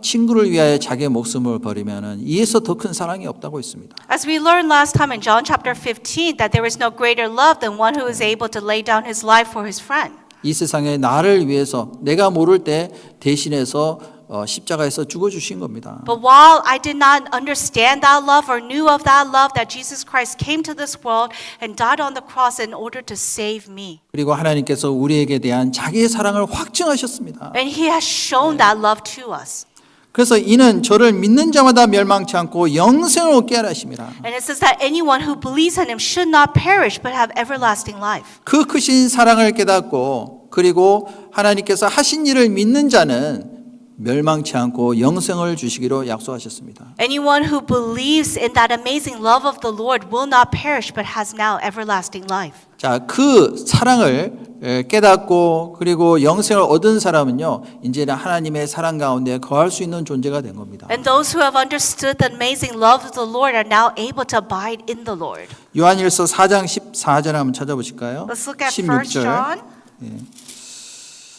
친구를 위하여 자기의 목숨을 버리면은 이에서 더 큰 사랑이 없다고 있습니다. As we learned last time in John chapter 15, that there is no greater love than one who is able to lay down his life for his friend. 이 세상에 나를 위해서 내가 모를 때 대신해서 십자가에서 죽어 주신 겁니다. But while I did not understand that love or knew of that love, that Jesus Christ came to this world and died on the cross in order to save me. 그리고 하나님께서 우리에게 대한 자기의 사랑을 확증하셨습니다. And he has shown that love to us. 그래서 이는 저를 믿는 자마다 멸망치 않고 영생을 얻게 하라 하심이라. And it says that anyone who believes in him should not perish but have everlasting life. 그 크신 사랑을 깨닫고 그리고 하나님께서 하신 일을 믿는 자는 멸망치 않고 영생을 주시기로 약속하셨습니다. Anyone who believes in that amazing love of the Lord will not perish but has now everlasting life. 자, 그 사랑을 깨닫고 그리고 영생을 얻은 사람은요, 이제는 하나님의 사랑 가운데 거할 수 있는 존재가 된 겁니다. And those who have understood the amazing love of the Lord are now able to abide in the Lord. 요한일서 4장 14절 한번 찾아보실까요? Let's look at 1 John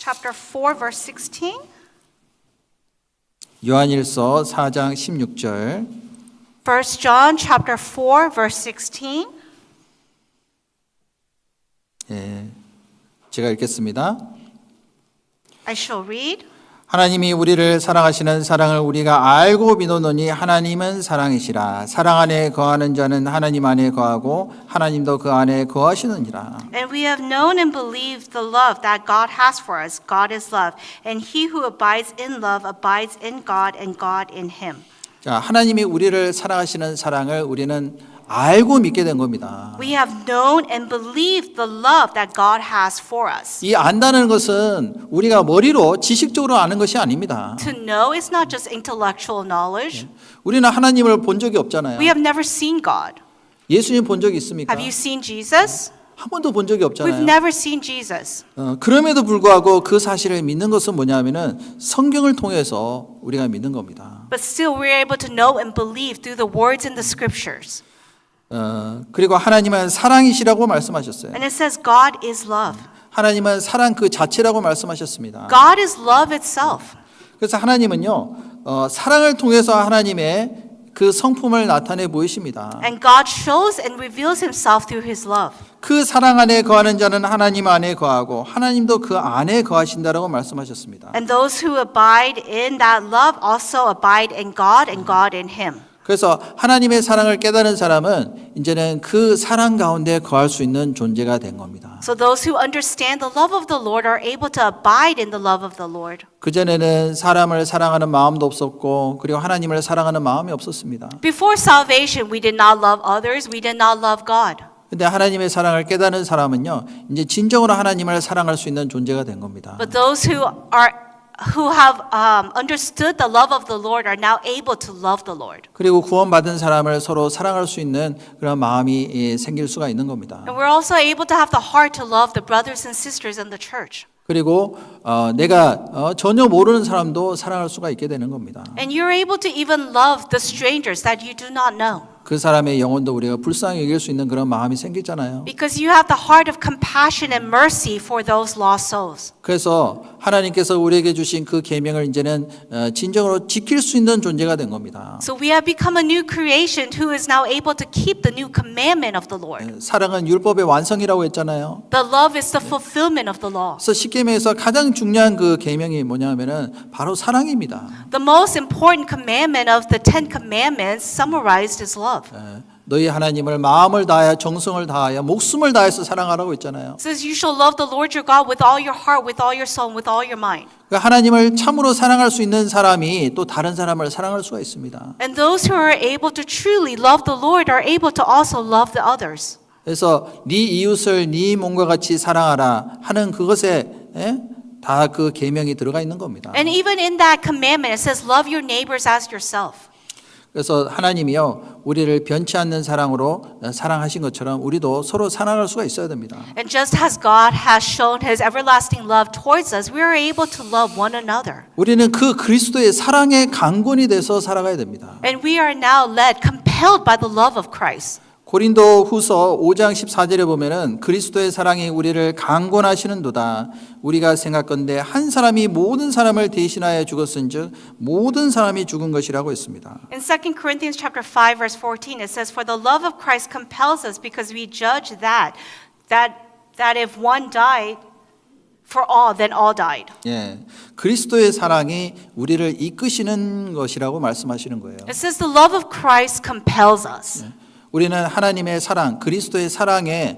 chapter 4 verse 16. 요한일서 4장 16절. 1 John chapter 4 verse 16. 예, 제가 읽겠습니다. I shall read. 하나님이 우리를 사랑하시는 사랑을 우리가 알고 믿었노니 하나님은 사랑이시라. 사랑 안에 거하는 자는 하나님 안에 거하고 하나님도 그 안에 거하시느니라. And we have known and believed the love that God has for us. God is love. And he who abides in love abides in God and God in him. 자, 하나님이 우리를 사랑하시는 사랑을 우리는 알고 믿게 된 겁니다. We have known and believed the love that God has for us. 이 안다는 것은 우리가 머리로 지식적으로 아는 것이 아닙니다. To know is not just intellectual knowledge. 우리는 하나님을 본 적이 없잖아요. We have never seen God. 예수님 본 적이 있습니까? Have you seen Jesus? 한 번도 본 적이 We've 없잖아요. never seen Jesus. 그럼에도 불구하고 그 사실을 믿는 것은 뭐냐면은 성경을 통해서 우리가 믿는 겁니다. But still we're able to know and believe through the words in the scriptures. 그리고 하나님은 사랑이시라고 말씀하셨어요. And it says God is love. 하나님은 사랑 그 자체라고 말씀하셨습니다. God is love itself. 그래서 하나님은요, 사랑을 통해서 하나님의 그 성품을 나타내 보이십니다. And God shows and reveals himself through his love. 그 사랑 안에 거하는 자는 하나님 안에 거하고 하나님도 그 안에 거하신다라고 말씀하셨습니다. And those who abide in that love also abide in God and God in him. 그래서 하나님의 사랑을 깨달은 사람은 이제는 그 사랑 가운데 거할 수 있는 존재가 된 겁니다. So those who understand the love of the Lord are able to abide in the love of the Lord. 그전에는 사람을 사랑하는 마음도 없었고 그리고 하나님을 사랑하는 마음이 없었습니다. Before salvation, we did not love others, we did not love God. 근데 하나님의 사랑을 깨달은 사람은요, 이제 진정으로 하나님을 사랑할 수 있는 존재가 된 겁니다. But those who have understood the love of the Lord are now able to love the Lord. 그리고 구원받은 사람을 서로 사랑할 수 있는 그런 마음이 생길 수가 있는 겁니다. And we're also able to have the heart to love the brothers and sisters in the church. 그리고 내가 전혀 모르는 사람도 사랑할 수가 있게 되는 겁니다. And you're able to even love the strangers that you do not know. 그 사람의 영혼도 우리가 불쌍히 여길 수 있는 그런 마음이 생기잖아요. Because you have the heart of compassion and mercy for those lost souls. 그래서 하나님께서 우리에게 주신 그 계명을 이제는 진정으로 지킬 수 있는 존재가 된 겁니다. So we have become a new creation who is now able to keep the new commandment of the Lord. 사랑은 율법의 완성이라고 했잖아요. The love is the fulfillment of the law. 그래서 십계명에서 가장 중요한 그 계명이 뭐냐면은 바로 사랑입니다. The most important commandment of the Ten Commandments summarized is love. 너희 하나님을 마음을 다하여 정성을 다하여 목숨을 다해서 사랑하라고 했잖아요. It says you shall love the Lord your God with all your heart, with all your soul, and with all your mind. 그러니까 하나님을 참으로 사랑할 수 있는 사람이 또 다른 사람을 사랑할 수가 있습니다. And those who are able to truly love the Lord are able to also love the others. 그래서 네 이웃을 네 몸과 같이 사랑하라 하는 그것에 다 그 계명이 들어가 있는 겁니다. And even in that commandment, it says love your neighbors as yourself. 그래서 하나님이요 우리를 변치 않는 사랑으로 사랑하신 것처럼 우리도 서로 사랑할 수가 있어야 됩니다. And just as God has shown His everlasting love towards us, we are able to love one another. 우리는 그 그리스도의 사랑의 강권이 돼서 살아가야 됩니다. And we are now led, compelled by the love of Christ. 고린도 후서 5장 14절에 보면은 그리스도의 사랑이 우리를 강권하시는도다. 우리가 생각건대 한 사람이 모든 사람을 대신하여 죽었은즉 모든 사람이 죽은 것이라고 했습니다. In 2 Corinthians chapter 5 verse 14 it says for the love of Christ compels us because we judge that if one died for all then all died. 예. 그리스도의 사랑이 우리를 이끄시는 것이라고 말씀하시는 거예요. It says the love of Christ compels us. 우리는 하나님의 사랑, 그리스도의 사랑에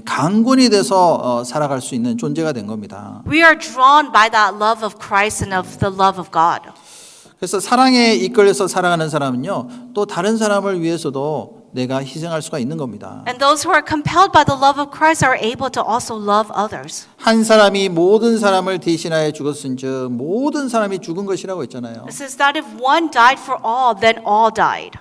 강권이 돼서 살아갈 수 있는 존재가 된 겁니다. We are drawn by that love of Christ and of the love of God. 그래서 사랑에 이끌려서 살아가는 사람은요, 또 다른 사람을 위해서도 내가 희생할 수가 있는 겁니다. And those who are compelled by the love of Christ are able to also love others. 한 사람이 모든 사람을 대신하여 죽었은즉 모든 사람이 죽은 것이라고 했잖아요. It says that if one died for all, then all died.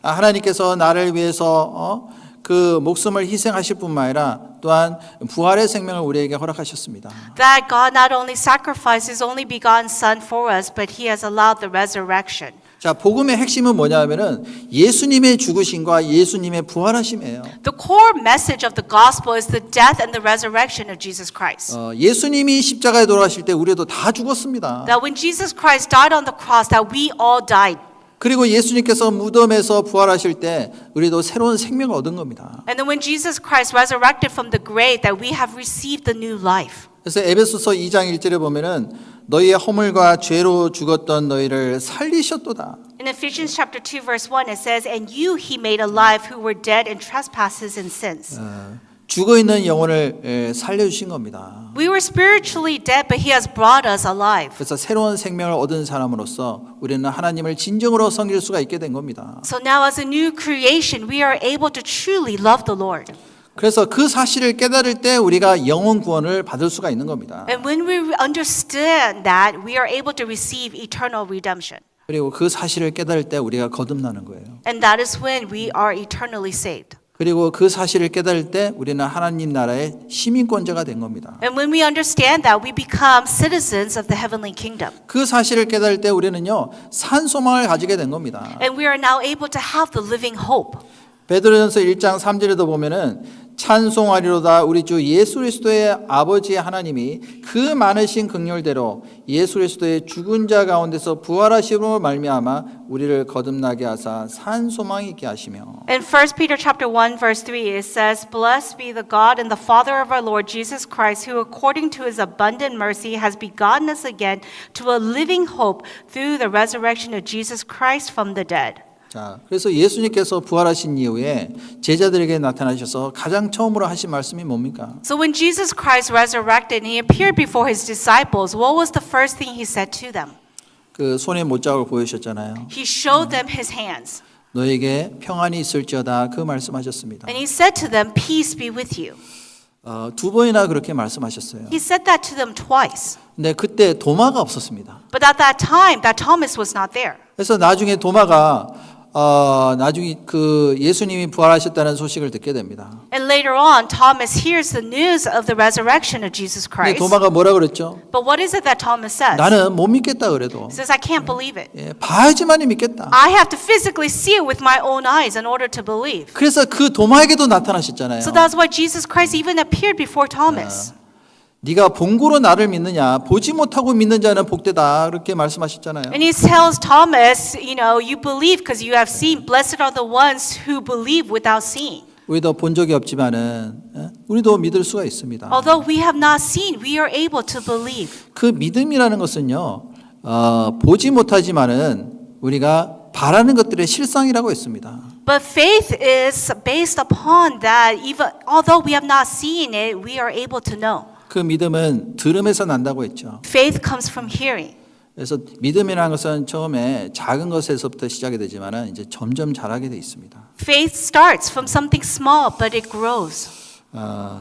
하나님께서 나를 위해서 그 목숨을 희생하실 뿐만 아니라 또한 부활의 생명을 우리에게 허락하셨습니다. That God not only sacrificed His only begotten Son for us, but He has allowed the resurrection. 자, 복음의 핵심은 뭐냐면은 예수님의 죽으심과 예수님의 부활하심이에요. The core message of the gospel is the death and the resurrection of Jesus Christ. 예수님이 십자가에 돌아가실 때 우리도 다 죽었습니다. That when Jesus Christ died on the cross, that we all died. 그리고 예수님께서 무덤에서 부활하실 때 우리도 새로운 생명을 얻은 겁니다. And then when Jesus Christ resurrected from the grave, that we have received the new life. 그래서 에베소서 2장 1절에 보면은 너희의 허물과 죄로 죽었던 너희를 살리셨도다. In Ephesians chapter 2 verse 1 it says, and you He made alive who were dead in trespasses and sins. 죽어 있는 영혼을 살려주신 겁니다. We were spiritually dead, but He has brought us alive. 그래서 새로운 생명을 얻은 사람으로서 우리는 하나님을 진정으로 섬길 수가 있게 된 겁니다. So now as a new creation, we are able to truly love the Lord. 그래서 그 사실을 깨달을 때 우리가 영혼 구원을 받을 수가 있는 겁니다. And when we understand that, we are able to receive eternal redemption. 그리고 그 사실을 깨달을 때 우리가 거듭나는 거예요. And that is when we are eternally saved. 그리고 그 사실을 깨달을 때 우리는 하나님 나라의 시민권자가 된 겁니다. And when we understand that, we become citizens of the heavenly kingdom. 그 사실을 깨달을 때 우리는요 산 소망을 가지게 된 겁니다. And we are now able to have the living hope. 베드로전서 1장 3절에도 보면은 찬송하리로다 우리 주 예수 그리스도의 아버지 하나님이 그 많으신 긍휼대로 예수 그리스도의 죽은 자 가운데서 부활하심으로 말미암아 우리를 거듭나게 하사 산 소망이 있게 하시며. In 1 Peter chapter 1 verse 3 it says, Blessed be the God and the Father of our Lord Jesus Christ, who according to His abundant mercy has begotten us again to a living hope through the resurrection of Jesus Christ from the dead. 자, 그래서 예수님께서 부활하신 이후에 제자들에게 나타나셔서 가장 처음으로 하신 말씀이 뭡니까? So when Jesus Christ resurrected and He appeared before His disciples, what was the first thing He said to them? 그 손에 못자국을 보여주셨잖아요. He showed them His hands. 너에게 평안이 있을지어다 그 말씀하셨습니다. And He said to them, Peace be with you. 두 번이나 그렇게 말씀하셨어요. He said that to them twice. 근데 그때 도마가 없었습니다. But at that time, that Thomas was not there. 그래서 나중에 도마가 나중에 그 예수님이 부활하셨다는 소식을 듣게 됩니다. And later on, Thomas hears the news of the resurrection of Jesus 근데 Christ. 도마가 뭐라 그랬죠? But what is it that Thomas says? 나는 못 믿겠다 그래도 He says, I can't believe it. 예, 봐야지만이 믿겠다. I have to physically see it with my own eyes in order to believe. 그래서 그 도마에게도 나타나셨잖아요. So that's why Jesus Christ even appeared before Thomas. 네가 본고로 나를 믿느냐 보지 못하고 믿는 자는 복되다 그렇게 말씀하셨잖아요. And he tells Thomas, you believe because you have seen. Blessed are the ones who believe without seeing. 우리도 본 적이 없지만은 우리도 믿을 수가 있습니다. Although we have not seen, we are able to believe. 그 믿음이라는 것은요 보지 못하지만은 우리가 바라는 것들의 실상이라고 했습니다. But faith is based upon that. Even although we have not seen it, we are able to know. 그 믿음은 들음에서 난다고 했죠. Faith comes from hearing. 그래서 믿음이라는 것은 처음에 작은 것에서부터 시작이 되지만은 이제 점점 자라게 돼 있습니다. Faith starts from something small, but it grows.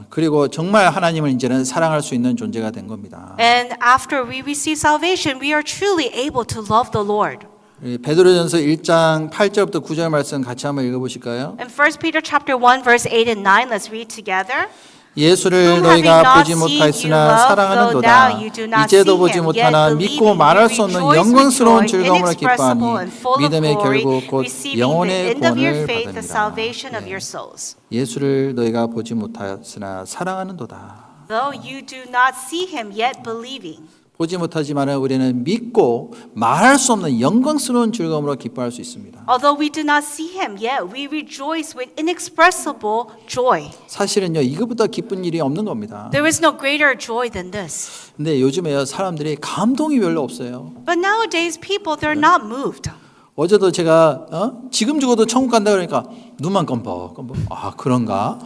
그리고 정말 하나님을 이제는 사랑할 수 있는 존재가 된 겁니다. And after we receive salvation, we are truly able to love the Lord. 베드로전서 1장 8절부터 9절 말씀 같이 한번 읽어보실까요? In 1 Peter chapter 1 verse 8 and 9, let's read together. 예수를 Whom 너희가 having not 보지 seen you 못하였으나 love, 사랑하는도다. though now you do not 이제도 see 보지 him, 못하나 yet 믿고 believing 말할 you 수 없는 rejoice with 영광스러운 joy, 즐거움을 inexpressible 기뻐하니 and full of 믿음의 glory, 결국 곧 receiving the 영혼의 end of your 구원을 faith, the 받으리라. salvation of your souls. 예수를 너희가 보지 못하였으나 사랑하는도다. Though you do not see him, yet believing. 보지 못하지만 우리는 믿고 말할 수 없는 영광스러운 즐거움으로 기뻐할 수 있습니다. Although we do not see him yet, we rejoice with inexpressible joy. 사실은요 이거보다 기쁜 일이 없는 겁니다. There is no greater joy than this. 근데 요즘에요 사람들이 감동이 별로 없어요. But nowadays, people, they're not moved. 어제도 제가 지금 죽어도 천국 간다 그러니까 눈만 껌뻑껌뻑. 아 그런가?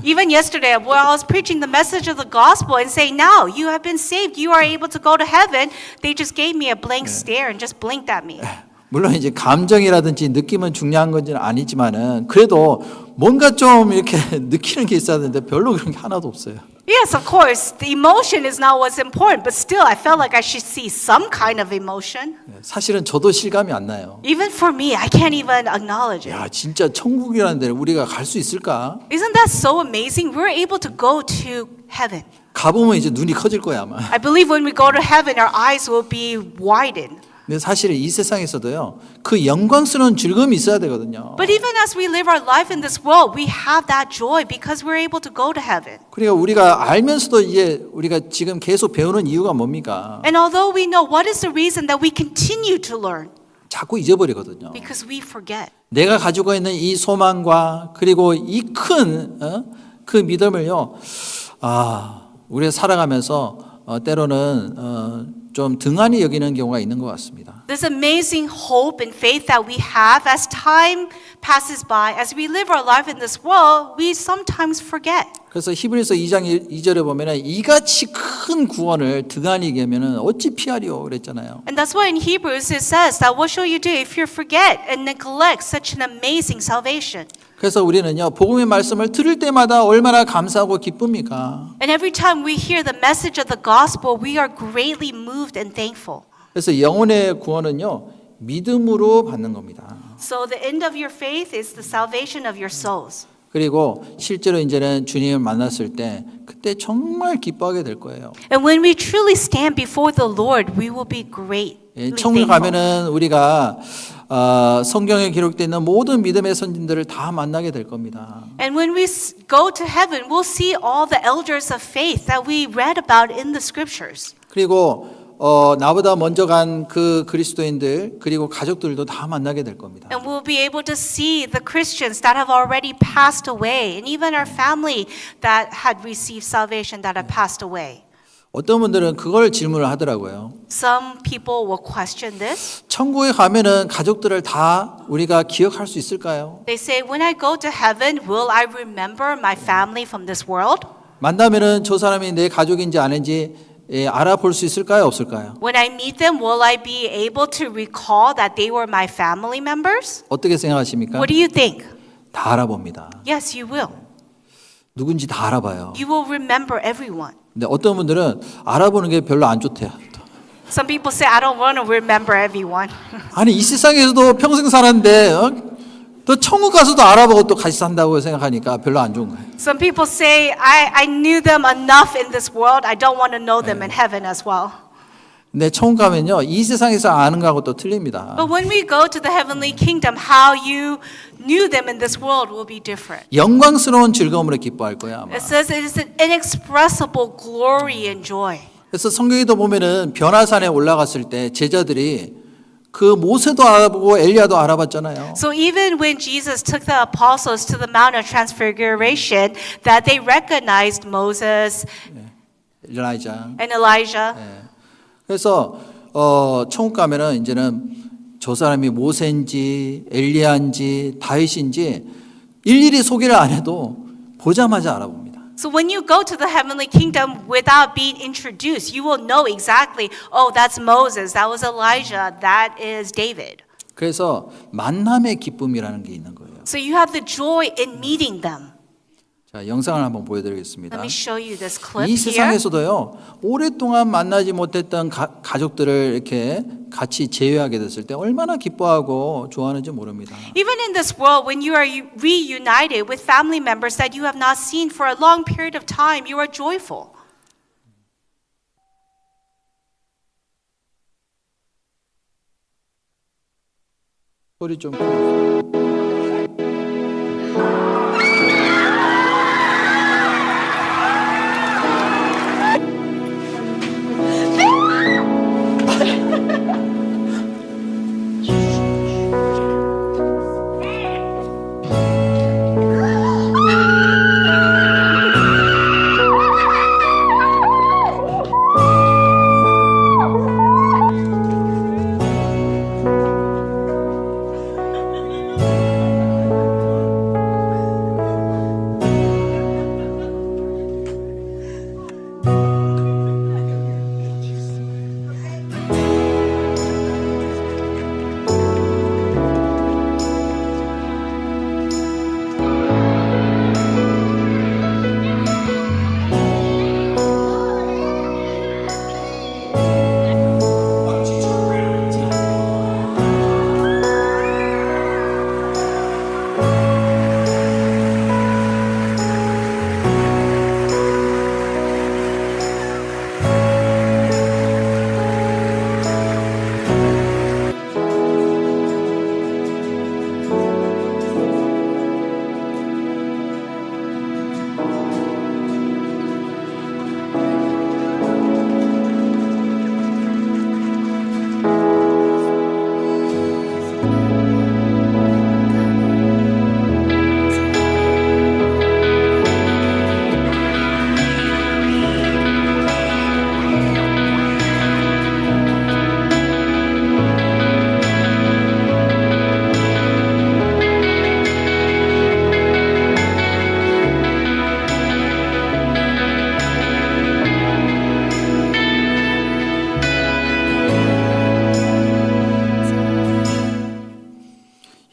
Even yesterday, while I was preaching the message of the gospel and saying, now you have been saved, you are able to go to heaven, they just gave me a blank stare and just blinked at me. 물론 이제 감정이라든지 느낌은 중요한 건지는 아니지만은 그래도 뭔가 좀 이렇게 느끼는 게 있어야 되는데 별로 그런 게 하나도 없어요. Yes, of course, the emotion is not what's important, but still, I felt like I should see some kind of emotion. 사실은 저도 실감이 안 나요. Even for me, I can't even acknowledge it. 야 진짜 천국이라는 데를 우리가 갈 수 있을까? Isn't that so amazing? We're able to go to heaven. 가보면 이제 눈이 커질 거야 아마. I believe when we go to heaven, our eyes will be widened. 근데 사실 이 세상에서도요 그 영광스러운 즐거움이 있어야 되거든요. But even as we live our life in this world, we have that joy because we're able to go to heaven. 그러니까 우리가 알면서도 이제 우리가 지금 계속 배우는 이유가 뭡니까? And although we know what is the reason that we continue to learn, 자꾸 잊어버리거든요. because we forget. 내가 가지고 있는 이 소망과 그리고 이 큰 그 믿음을요, 우리가 살아가면서 때로는 좀 등한히 여기는 경우가 있는 것 같습니다. This amazing hope and faith that we have as time passes by, as we live our life in this world, we sometimes forget. 그래서 히브리서 2장 2절에 보면은 이같이 큰 구원을 등한히 얘기하면은 어찌 피하리요 그랬잖아요. And that's why in Hebrews it says that what shall you do if you forget and neglect such an amazing salvation? 그래서 우리는요 복음의 말씀을 들을 때마다 얼마나 감사하고 기쁩니까? And every time we hear the message of the gospel, we are greatly moved and thankful. 그래서 영혼의 구원은요 믿음으로 받는 겁니다. So the end of your faith is the salvation of your souls. 그리고 실제로 이제는 주님을 만났을 때 그때 정말 기뻐하게 될 거예요. And when we truly stand before the Lord, we will be greatly 천국에 thankful. 가면은 우리가 성경에 기록되어 있는 모든 믿음의 선진들을 다 만나게 될 겁니다. And when we go to heaven, we'll see all the elders of faith that we read about in the scriptures. 그리고 나보다 먼저 간 그 그리스도인들 그리고 가족들도 다 만나게 될 겁니다. And we'll be able to see the Christians that have already passed away, and even our family that had received salvation that had passed away. 어떤 분들은 그걸 질문을 하더라고요. Some people will question this. 천국에 가면은 가족들을 다 우리가 기억할 수 있을까요? They say, when I go to heaven, will I remember my family from this world? 만나면은 저 사람이 내 가족인지 아닌지 알아볼 수 있을까요? 없을까요? When I meet them, will I be able to recall that they were my family members? 어떻게 생각하십니까? What do you think? 다 알아봅니다. Yes, you will. 누군지 다 알아봐요. You will remember everyone. 근데 어떤 분들은 알아보는 게 별로 안 좋대요. Some people say, I don't want to remember everyone. 아니 이 세상에서도 평생 살았는데 또 천국 가서도 알아보고 또 같이 산다고 생각하니까 별로 안 좋은 거예요. Some people say, I knew them enough in this world. I don't want to know them in heaven as well. 근데 천국 가면요 이 세상에서 아는 거하고 또 틀립니다. But when we go to the heavenly kingdom, how you knew them in this world will be different. 영광스러운 즐거움으로 기뻐할 거야 아마. It says it is an inexpressible glory and joy. 그래서 성경에도 보면은 변화산에 올라갔을 때 제자들이 그 모세도 알아보고 엘리야도 알아봤잖아요. So even when Jesus took the apostles to the Mount of Transfiguration, that they recognized Moses 엘라이자. and Elijah. 그래서 천국 가면은 이제는 저 사람이 모세인지 엘리야인지 다윗인지 일일이 소개를 안 해도 보자마자 알아봅니다. So when you go to the heavenly kingdom without being introduced, you will know exactly, oh, that's Moses, that was Elijah, that is David. 그래서 만남의 기쁨이라는 게 있는 거예요. So you have the joy in meeting them. 자, 영상을 한번 보여드리겠습니다. Let me show you this clip 이 here. 세상에서도요 오랫동안 만나지 못했던 가족들을 이렇게 같이 재회하게 됐을 때 얼마나 기뻐하고 좋아하는지 모릅니다. Even in this world, when you are reunited with family members that you have not seen for a long period of time, you are joyful. 소리 좀 켜주세요.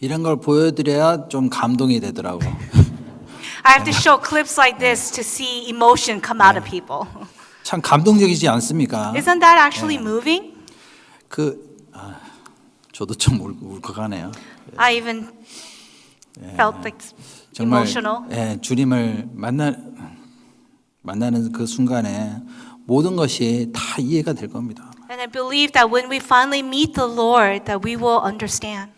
이런 걸 보여드려야 좀 감동이 되더라고. I have to show clips like this to see emotion come out of people. 참 감동적이지 않습니까? Isn't that actually moving? 저도 좀 울컥하네요. I even felt like 정말 emotional. 주님을 만나는 그 순간에 모든 것이 다 이해가 될 겁니다. And I believe that when we finally meet the Lord, that we will understand.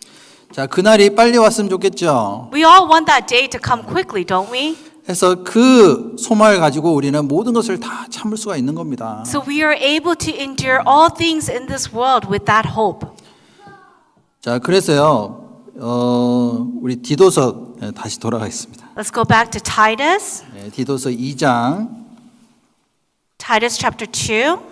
자, 그날이 빨리 왔으면 좋겠죠. We all want that day to come quickly, don't we? 그래서 그 소망을 가지고 우리는 모든 것을 다 참을 수가 있는 겁니다. So we are able to endure all things in this world with that hope. 자, 그래서요, 우리 디도서 다시 돌아가겠습니다. Let's go back to Titus. 디도서 2장 Titus chapter 2.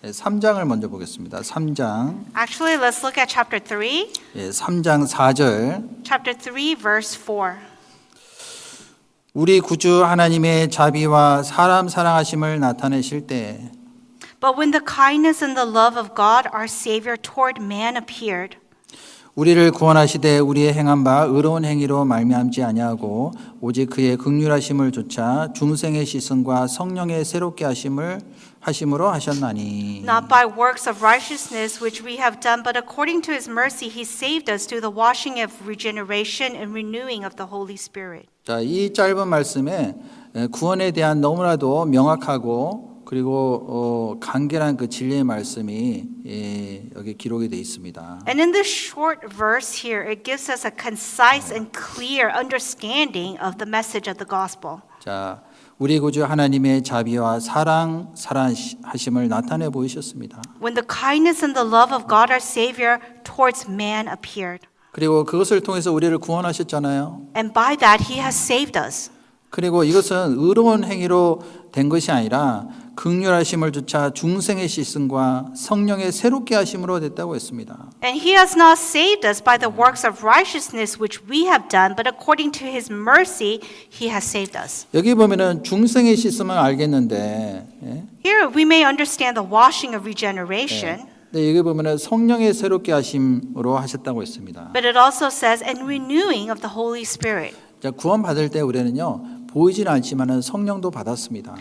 3장을 먼저 보겠습니다. 3장. Actually, let's look at chapter 3. 3장 4절. Chapter 3, verse 4. 우리 구주 하나님의 자비와 사람 사랑하심을 나타내실 때 But when the kindness and the love of God, our Savior, toward man appeared, 우리를 구원하시되 우리의 행한 바 의로운 행위로 말미암지 아니하고 오직 그의 긍휼하심을 조차 중생의 시선과 성령의 새롭게 하심으로 하셨나니. Not by works of righteousness which we have done, but according to his mercy he saved us through the washing of regeneration and renewing of the Holy Spirit. 자, 이 짧은 말씀에 구원에 대한 너무나도 명확하고 그리고 간결한 그 진리의 말씀이 여기 기록이 되어 있습니다. And in this short verse here, it gives us a concise and clear understanding of the message of the gospel. 자, 우리 구주 하나님의 자비와 사랑하심을 나타내 보이셨습니다. When the kindness and the love of God our Savior towards man appeared. 그리고 그것을 통해서 우리를 구원하셨잖아요. And by that he has saved us. 그리고 이것은 의로운 행위로 된 것이 아니라 긍휼하심을 조차 중생의 시승과 성령의 새롭게 하심으로 됐다고 했습니다. And he has not saved us by the works of righteousness which we have done, but according to his mercy he has saved us. 여기 보면은 중생의 씻음은 알겠는데, Here we may understand the washing of regeneration, 네, 여기 보면은 성령의 새롭게 하심으로 하셨다고 했습니다. but it also says, and renewing of the Holy Spirit. 자, 구원 받을 때 우리는요 보이지는 않지만은 성령도 받았습니다.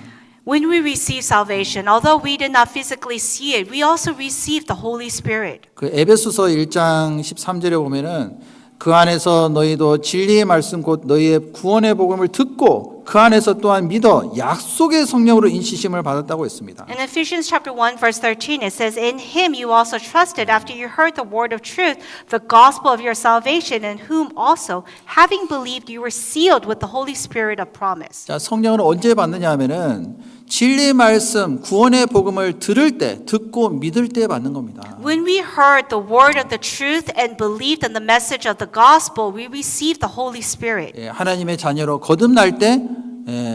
When we receive salvation, although we did not physically see it, we also receive the Holy Spirit. 그 에베소서 1장 13절에 보면은 그 안에서 너희도 진리의 말씀 곧 너희의 구원의 복음을 듣고 그 안에서 또한 믿어 약속의 성령으로 인치심을 받았다고 했습니다. In Ephesians chapter 1 verse 13 it says, In him you also trusted after you heard the word of truth, the gospel of your salvation, in whom also, having believed, you were sealed with the Holy Spirit of promise. 자, 성령을 언제 받느냐 하면은 진리의 말씀, 구원의 복음을 들을 때, 듣고 믿을 때 받는 겁니다. When we heard the word of the truth and believed in the message of the gospel, we received the Holy Spirit. 예, 하나님의 자녀로 거듭날 때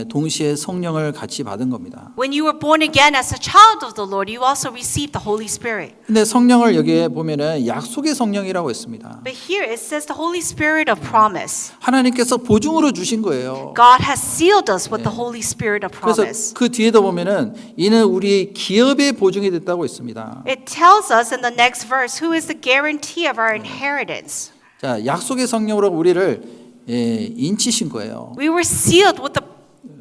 동시에 성령을 같이 받은 겁니다. When you were born again as a child of the Lord, you also received the Holy Spirit. 근데 성령을 여기에 보면은 약속의 성령이라고 했습니다. But here it says the Holy Spirit of promise. 하나님께서 보증으로 주신 거예요. God has sealed us with the Holy Spirit of 그래서 promise. 그 뒤에도 보면은 이는 우리 기업의 보증이 됐다고 했습니다. It tells us in the next verse who is the guarantee of our inheritance. 자, 약속의 성령으로 우리를 인치신 거예요. We were sealed with the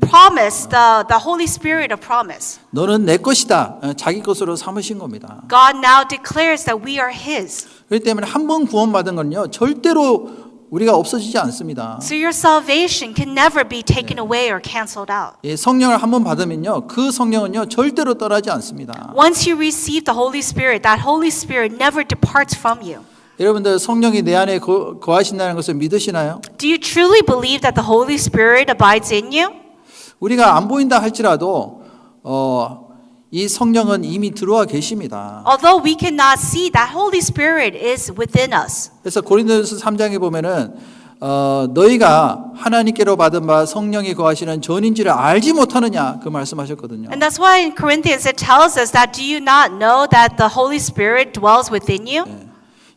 promise, the Holy Spirit of promise. 너는 내 것이다. 자기 것으로 삼으신 겁니다. God now declares that we are His. 그렇기 때문에 한 번 구원받은 건요 절대로 우리가 없어지지 않습니다. So your salvation can never be taken away or canceled out. 예, 성령을 한 번 받으면요 그 성령은요 절대로 떠나지 않습니다. Once you receive the Holy Spirit, that Holy Spirit never departs from you. 여러분들 성령이 내 안에 거하신다는 것을 믿으시나요? Do you truly believe that the Holy Spirit abides in you? 우리가 안 보인다 할지라도 이 성령은 이미 들어와 계십니다. Although we cannot see, that Holy Spirit is within us. 그래서 고린도전서 3장에 보면은 너희가 하나님께로 받은 바 성령이 거하시는 전인지를 알지 못하느냐 그 말씀하셨거든요. And that's why in Corinthians it tells us that do you not know that the Holy Spirit dwells within you?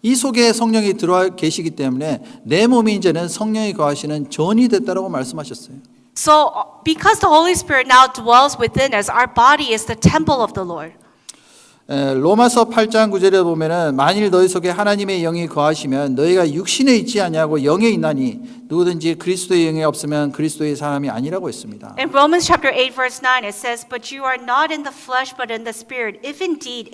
이 속에 성령이 들어와 계시기 때문에 내 몸이 이제는 성령이 거하시는 전이 됐다라고 말씀하셨어요. So because the Holy Spirit now dwells within us, our body is the temple of the Lord. 로마서 8장 9절에 보면은 만일 너희 속에 하나님의 영이 거하시면 너희가 육신에 있지 아니하고 영에 있나니 누구든지 그리스도의 영이 없으면 그리스도의 사람이 아니라고 했습니다. In Romans chapter 8 verse 9 it says, But you are not in the flesh but in the Spirit, if indeed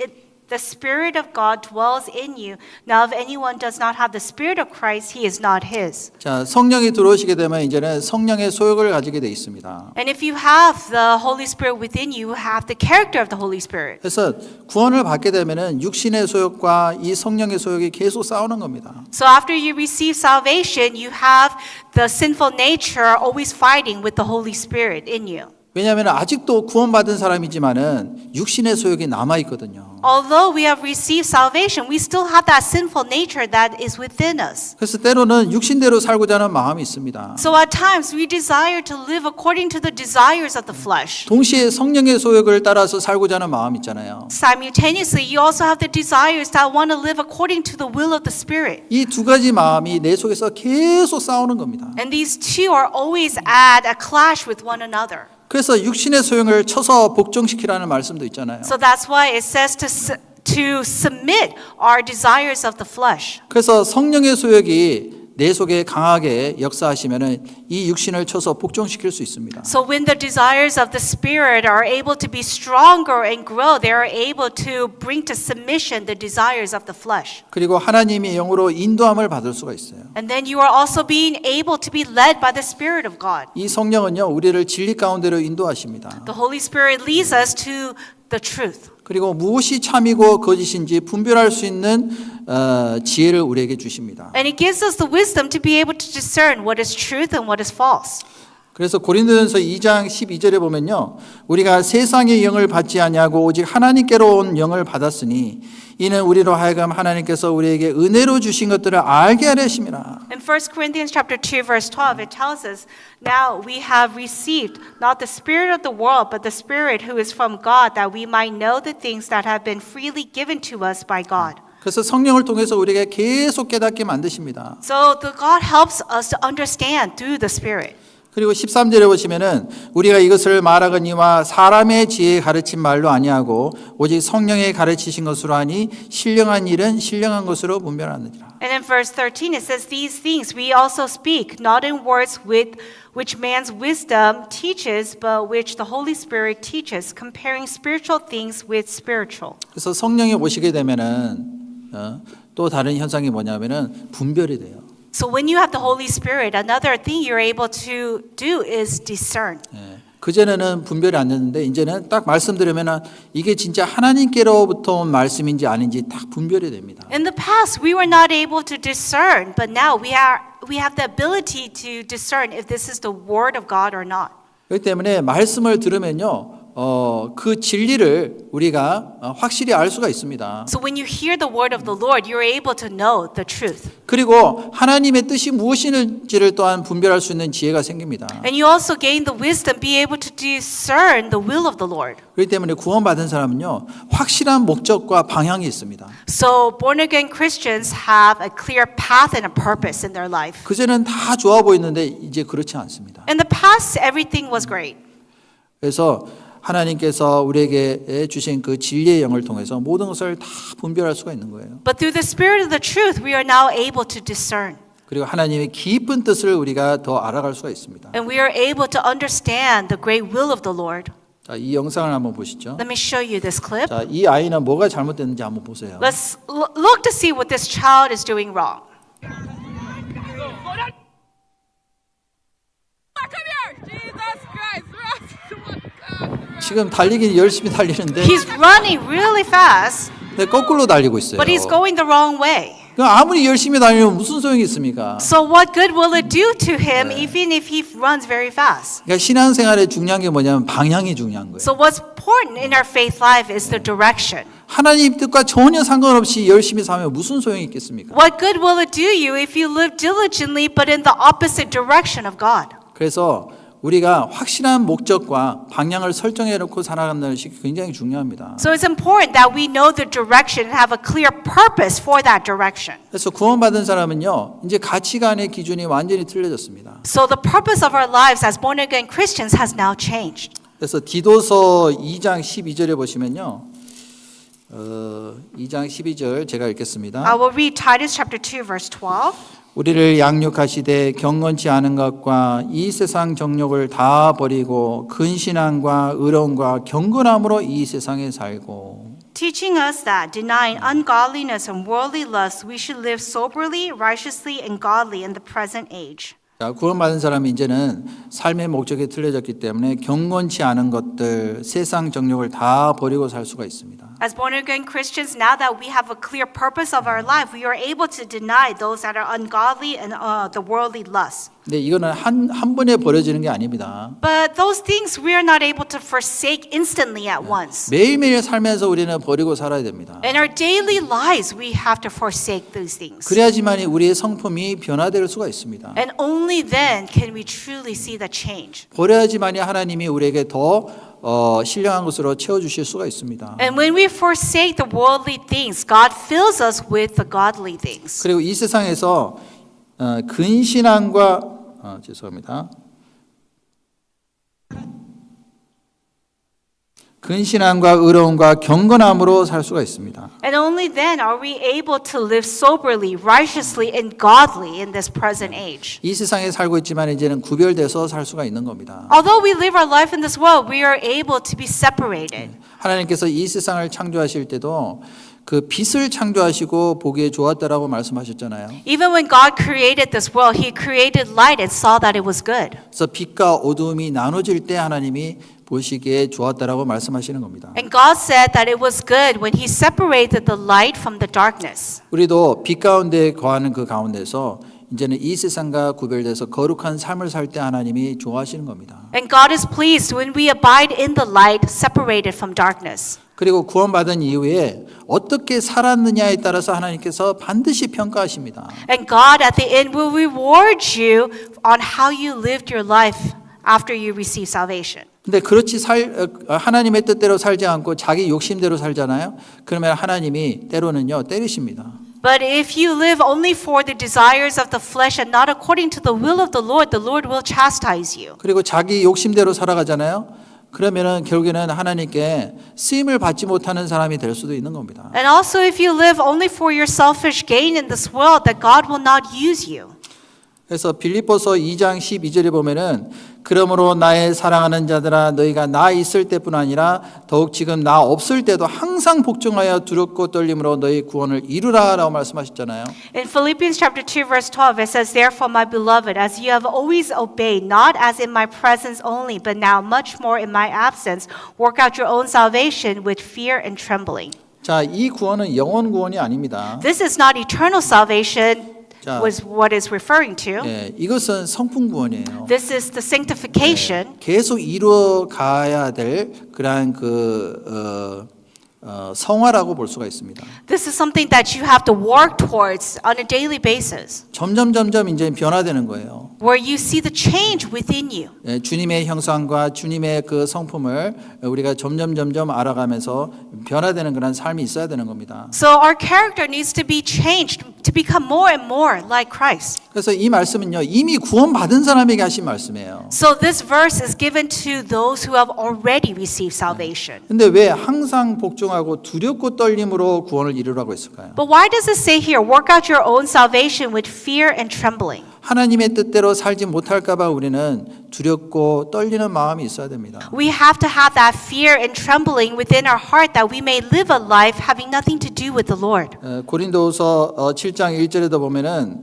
the Spirit of God dwells in you. Now if anyone does not have the Spirit of Christ, he is not his. 자, 성령이 들어오시게 되면 이제는 성령의 소욕을 가지게 돼 있습니다. And if you have the Holy Spirit within you, you have the character of the Holy Spirit. 그래서 구원을 받게 되면은 육신의 소욕과 이 성령의 소욕이 계속 싸우는 겁니다. So after you receive salvation, you have the sinful nature always fighting with the Holy Spirit in you. 왜냐하면 아직도 구원받은 사람이지만은 육신의 소욕이 남아 있거든요. Although we have received salvation, we still have that sinful nature that is within us. 그래서 때로는 육신대로 살고자 하는 마음이 있습니다. So at times we desire to live according to the desires of the flesh. 동시에 성령의 소욕을 따라서 살고자 하는 마음 있잖아요. Simultaneously, you also have the desires that want to live according to the will of the Spirit. 이 두 가지 마음이 내 속에서 계속 싸우는 겁니다. And these two are always at a clash with one another. 그래서 육신의 소욕을 쳐서 복종시키라는 말씀도 있잖아요. So that's why it says to submit our desires of the flesh. 그래서 성령의 소욕이 내 속에 강하게 역사하시면은 이 육신을 쳐서 복종시킬 수 있습니다. So when the desires of the Spirit are able to be stronger and grow, they are able to bring to submission the desires of the flesh. 그리고 하나님의 영으로 인도함을 받을 수가 있어요. And then you are also being able to be led by the Spirit of God. 이 성령은요, 우리를 진리 가운데로 인도하십니다. The Holy Spirit leads us to the truth. 그리고 무엇이 참이고 거짓인지 분별할 수 있는 지혜를 우리에게 주십니다. And it gives us the wisdom to be able to discern what is truth and what is false. 그래서 고린도전서 2장 12절에 보면요, 우리가 세상의 영을 받지 아니하고 오직 하나님께로 온 영을 받았으니 이는 우리로 하여금 하나님께서 우리에게 은혜로 주신 것들을 알게 하려 하심이라. In 1 Corinthians chapter 2 verse 12 it tells us, now we have received not the spirit of the world but the Spirit who is from God, that we might know the things that have been freely given to us by God. 그래서 성령을 통해서 우리가 계속 깨닫게 만드십니다. So the God helps us to understand through the Spirit. 그리고 13절에 보시면은 우리가 이것을 말하거니와 사람의 지혜에 가르친 말로 아니하고 오직 성령의 가르치신 것으로 하니 신령한 일은 신령한 것으로 분별하느니라. And in verse 13 it says, these things we also speak, not in words with which man's wisdom teaches, but which the Holy Spirit teaches, comparing spiritual things with spiritual. 그래서 성령이 오시게 되면은 또 다른 현상이 뭐냐면은 분별이 돼요. So when you have the Holy Spirit, another thing you're able to do is discern. 그전에는 분별이 안 됐는데 이제는 딱 말씀드리면은 이게 진짜 하나님께로부터 온 말씀인지 아닌지 딱 분별이 됩니다. In the past, we were not able to discern, but now we have the ability to discern if this is the word of God or not. 그렇기 때문에 말씀을 들으면요, 그 진리를 우리가 확실히 알 수가 있습니다. So when you hear the word of the Lord, you're able to know the truth. 그리고 하나님의 뜻이 무엇인지를 또한 분별할 수 있는 지혜가 생깁니다. And you also gain the wisdom, be able to discern the will of the Lord. 그렇기 때문에 구원받은 사람은요, 확실한 목적과 방향이 있습니다. So born again Christians have a clear path and a purpose in their life. 그전에는 다 좋아 보였는데 이제 그렇지 않습니다. In the past, everything was great. 그래서 하나님께서 우리에게 주신 그 진리의 영을 통해서 모든 것을 다 분별할 수가 있는 거예요. But through the Spirit of the truth, we are now able to discern. 그리고 하나님의 깊은 뜻을 우리가 더 알아갈 수가 있습니다. And we are able to understand the great will of the Lord. 자, 이 영상을 한번 보시죠. Let me show you this clip. 자, 이 아이는 뭐가 잘못됐는지 한번 보세요. Let's look to see what this child is doing wrong. 지금 달리기 열심히 달리는데 He's running really fast, 근데 거꾸로 달리고 있어요. but he's going the wrong way. 그러니까 아무리 열심히 달리면 무슨 소용이 있습니까? So what good will it do to him even if he runs very fast? 그러니까 신앙생활에 중요한 게 뭐냐면 방향이 중요한 거예요. So what's important in our faith life is the direction. 하나님 뜻과 전혀 상관없이 열심히 살면 무슨 소용이 있겠습니까? What good will it do you if you live diligently but in the opposite direction of God? 그래서 우리가 확실한 목적과 방향을 설정해 놓고 살아가는 것이 굉장히 중요합니다. So it's important that we know the direction and have a clear purpose for that direction. 그래서 구원받은 사람은요, 이제 가치관의 기준이 완전히 틀려졌습니다. So the purpose of our lives as born again Christians has now changed. 그래서 디도서 2장 12절에 보시면요, 2장 12절 제가 읽겠습니다. I will read Titus chapter 2 verse 12. 우리를 양육하시되 경건치 않은 것과 이 세상 정욕을 다 버리고 근신함과 의로움과 경건함으로 이 세상에 살고. Teaching us that, denying ungodliness and worldly lust, we should live soberly, righteously, and godly in the present age. 자, 구원받은 사람이 이제는 삶의 목적이 틀려졌기 때문에 경건치 않은 것들, 세상 정욕을 다 버리고 살 수가 있습니다. As born again Christians, now that we have a clear purpose of our life, we are able to deny those that are ungodly and the worldly lusts. 근데 이거는 한 번에 버려지는 게 아닙니다. But those things we are not able to forsake instantly at once. 매일매일 살면서 우리는 버리고 살아야 됩니다. In our daily lives, we have to forsake those things. 그래야지만이 우리의 성품이 변화될 수가 있습니다. And only then can we truly see the change. 버려야지만이 하나님이 우리에게 더 신령한 것으로 채워주실 수가 있습니다. And when we forsake the worldly things, God fills us with the godly things. 그리고 이 세상에서 근신함과 죄송합니다. 근신함과 의로움과 경건함으로 살 수가 있습니다. And only then are we able to live soberly, righteously, and godly in this present age. 이 세상에 살고 있지만 이제는 구별돼서 살 수가 있는 겁니다. Although we live our life in this world, we are able to be separated. 하나님께서 이 세상을 창조하실 때도 그 빛을 창조하시고 보기에 좋았다라고 말씀하셨잖아요. Even when God created this world, He created light and saw that it was good. 그래서 빛과 어두움이 나눠질 때 하나님이 보시기에 좋았다라고 말씀하시는 겁니다. And God said that it was good when He separated the light from the darkness. 우리도 빛 가운데 거하는 그 가운데서 이제는 이 세상과 구별돼서 거룩한 삶을 살 때 하나님이 좋아하시는 겁니다. And God is pleased when we abide in the light, separated from darkness. 그리고 구원받은 이후에 어떻게 살았느냐에 따라서 하나님께서 반드시 평가하십니다. And God at the end will reward you on how you lived your life after you receive salvation. 근데 그렇지 하나님의 뜻대로 살지 않고 자기 욕심대로 살잖아요. 그러면 하나님이 때로는요 때리십니다. But if you live only for the desires of the flesh and not according to the will of the Lord will chastise you. 그리고 자기 욕심대로 살아가잖아요. 그러면은 결국에는 하나님께 쓰임을 받지 못하는 사람이 될 수도 있는 겁니다. And also if you live only for your selfish gain in this world, that God will not use you. 그래서 빌립보서 2장 12절에 보면은 그러므로 나의 사랑하는 자들아 너희가 나 있을 때뿐 아니라 더욱 지금 나 없을 때도 항상 복종하여 두렵고 떨림으로 너희 구원을 이루라라고 말씀하셨잖아요. In Philippians chapter 2 verse 12 it says therefore my beloved as you have always obeyed not as in my presence only but now much more in my absence work out your own salvation with fear and trembling. 자, 이 구원은 영원 구원이 아닙니다. This is not eternal salvation. 자, Was what is referring to. 예, 이것은 성품 구원이에요. This is the sanctification. 계속 이루어 가야 될 그러한 성화라고 볼 수가 있습니다. This is something that you have to work towards on a daily basis, 점점 이제 변화되는 거예요. where you see the change within you. 예, 주님의 형상과 주님의 그 성품을 우리가 점점 알아가면서 변화되는 그런 삶이 있어야 되는 겁니다. So our character needs to be changed to become more and more like Christ. 그래서 이 말씀은요 이미 구원받은 사람에게 하신 말씀이에요. So this verse is given to those who have already received salvation. 근데 왜 항상 복종하고 두렵고 떨림으로 구원을 이루라고 했을까요? But why does it say here, work out your own salvation with fear and trembling? 하나님의 뜻대로 살지 못할까 봐 우리는 두렵고 떨리는 마음이 있어야 됩니다. We have to have that fear and trembling within our heart that we may live a life having nothing to do with the Lord. 고린도후서 7장 1절에도 보면은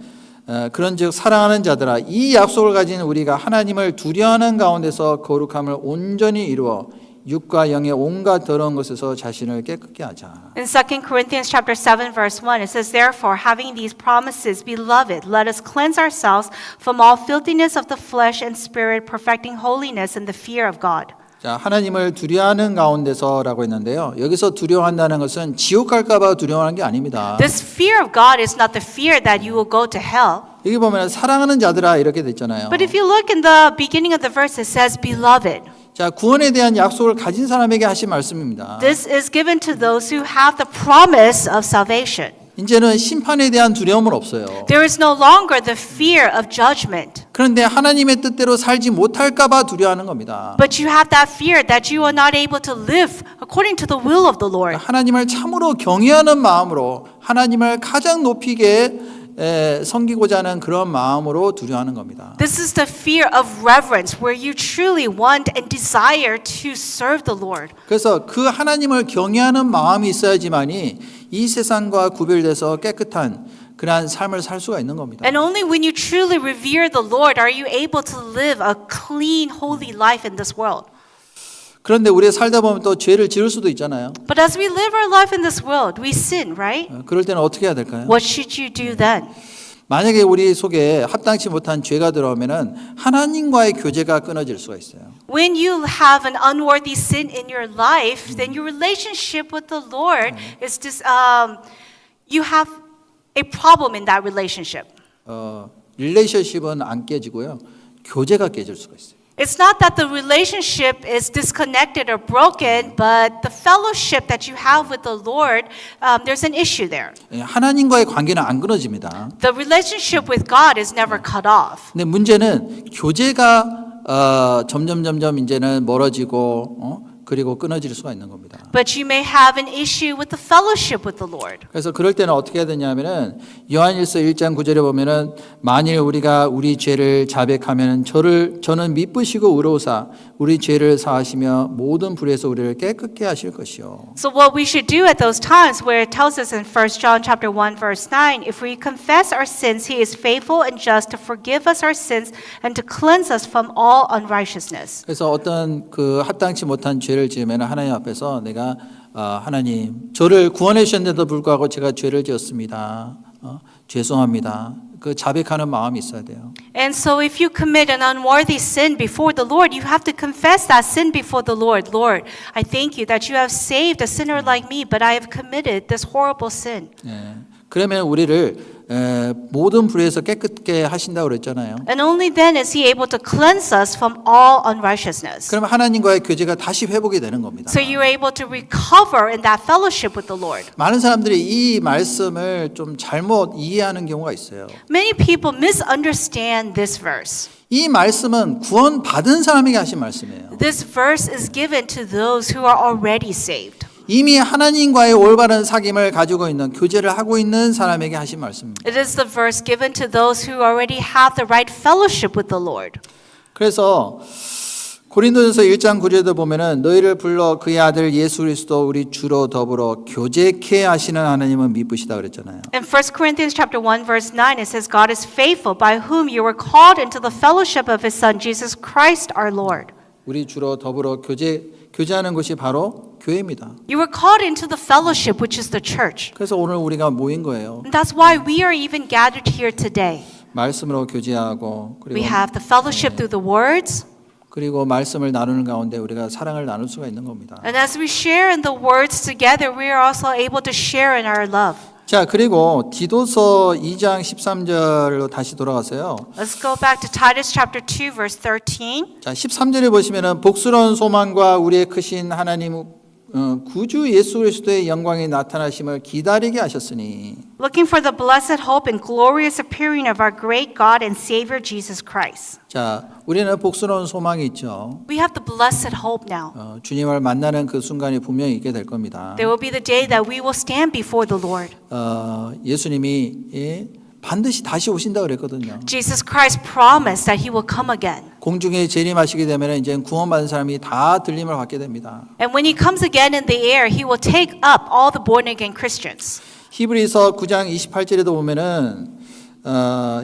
그런즉 사랑하는 자들아 이 약속을 가진 우리가 하나님을 두려워하는 가운데서 거룩함을 온전히 이루어 육과 영의 온갖 더러운 것에서 자신을 깨끗게 하자. In 2 Corinthians chapter 7 verse 1 it says therefore having these promises beloved let us cleanse ourselves from all filthiness of the flesh and spirit perfecting holiness in the fear of God. 자, 하나님을 두려워하는 가운데서라고 했는데요. 여기서 두려워한다는 것은 지옥 갈까 봐 두려워하는 게 아닙니다. This fear of God is not the fear that you will go to hell. 여기 보면 사랑하는 자들아 이렇게 됐잖아요. But if you look in the beginning of the verse it says beloved. 자, 구원에 대한 약속을 가진 사람에게 하신 말씀입니다. This is given to those who have the promise of salvation. 이제는 심판에 대한 두려움은 없어요. There is no longer the fear of judgment. 그런데 하나님의 뜻대로 살지 못할까 봐 두려워하는 겁니다. But you have that fear that you are not able to live according to the will of the Lord. 하나님을 참으로 경외하는 마음으로 하나님을 가장 높이게 섬기고자 하는 그런 마음으로 두려워하는 겁니다. This is the fear of reverence where you truly want and desire to serve the Lord. 그래서 그 하나님을 경외하는 마음이 있어야지만이 이 세상과 구별돼서 깨끗한 그러한 삶을 살 수가 있는 겁니다. And only when you truly revere the Lord are you able to live a clean, holy life in this world. 그런데 우리가 살다 보면 또 죄를 지을 수도 있잖아요. But as we live our life in this world, we sin, right? 그럴 때는 어떻게 해야 될까요? What should you do then? 만약에 우리 속에 합당치 못한 죄가 들어오면은 하나님과의 교제가 끊어질 수가 있어요. When you have an unworthy sin in your life, then your relationship with the Lord is just you have a problem in that relationship. 릴레이션십은 안 깨지고요. 교제가 깨질 수가 있어요. It's not that the relationship is disconnected or broken, but the fellowship that you have with the Lord, there's an issue there. 하나님과의 관계는 안 끊어집니다. The relationship with God is never cut off. 근데 문제는 교제가 점점 이제는 멀어지고 그리고 끊어질 수가 있는 겁니다. But you may have an issue with the fellowship with the Lord. 그래서 그럴 때는 어떻게 해야 되냐면은 요한일서 1장 9절에 보면은 만일 우리가 우리 죄를 자백하면은 저는 미쁘시고 의로우사 우리 죄를 사하시며 모든 불에서 우리를 깨끗게 하실 것이요. So what we should do at those times where it tells us in 1 John chapter 1 verse 9, if we confess our sins, he is faithful and just to forgive us our sins and to cleanse us from all unrighteousness. 그래서 어떤 그 합당치 못한 죄를 지으면 하나님 앞에서 내가 하나님 저를 구원해 주셨는데도 불구하고 제가 죄를 지었습니다. 죄송합니다. 그 자백하는 마음이 있어야 돼요. And so if you commit an unworthy sin before the Lord, you have to confess that sin before the Lord. Lord, I thank you that you have saved a sinner like me, but I have committed this horrible sin. 예. 그러면 우리를 모든 불에서 깨끗게 하신다고 그랬잖아요. And only then is he able to cleanse us from all unrighteousness. 그러면 하나님과의 교제가 다시 회복이 되는 겁니다. So you're able to recover in that fellowship with the Lord. 많은 사람들이 이 말씀을 좀 잘못 이해하는 경우가 있어요. Many people misunderstand this verse. 이 말씀은 구원 받은 사람에게 하신 말씀이에요. This verse is given to those who are already saved. 이미 하나님과의 올바른 사귐을 가지고 있는 교제를 하고 있는 사람에게 하신 말씀입니다. It is the verse given to those who already have the right fellowship with the Lord. 그래서 고린도전서 1장 9절에도 보면은 너희를 불러 그의 아들 예수 그리스도 우리 주로 더불어 교제케 하시는 하나님은 미쁘시다 그랬잖아요. In 1 Corinthians chapter 1 verse 9 it says God is faithful by whom you were called into the fellowship of his son Jesus Christ our Lord. 우리 주로 더불어 교제하는 것이 바로 교회입니다. You were called into the fellowship which is the church. 그래서 오늘 우리가 모인 거예요. And that's why we are even gathered here today. 말씀으로 교제하고 We have the fellowship through the words. 그리고 말씀을 나누는 가운데 우리가 사랑을 나눌 수가 있는 겁니다. And as we share in the words together, we are also able to share in our love. 자, 그리고 디도서 2장 13절로 다시 돌아가세요. Let's go back to Titus chapter 2 verse 13. 자, 13절에 보시면은 복스러운 소망과 우리의 크신 하나님 구주 예수 그리스도의 영광이 나타나심을 기다리게 하셨으니 Looking for the blessed hope and glorious appearing of our great God and Savior Jesus Christ. 자, 우리는 복스러운 소망이 있죠. We have the blessed hope now. 주님을 만나는 그 순간이 분명히 있게 될 겁니다. There will be the day that we will stand before the Lord. 예수님이 반드시 다시 오신다 그랬거든요. Jesus Christ promised that he will come again. 공중에 재림하시게 되면 이제 구원받은 사람이 다 들림을 받게 됩니다. And when he comes again in the air, he will take up all the born again Christians. 히브리서 9장 28절에도 보면은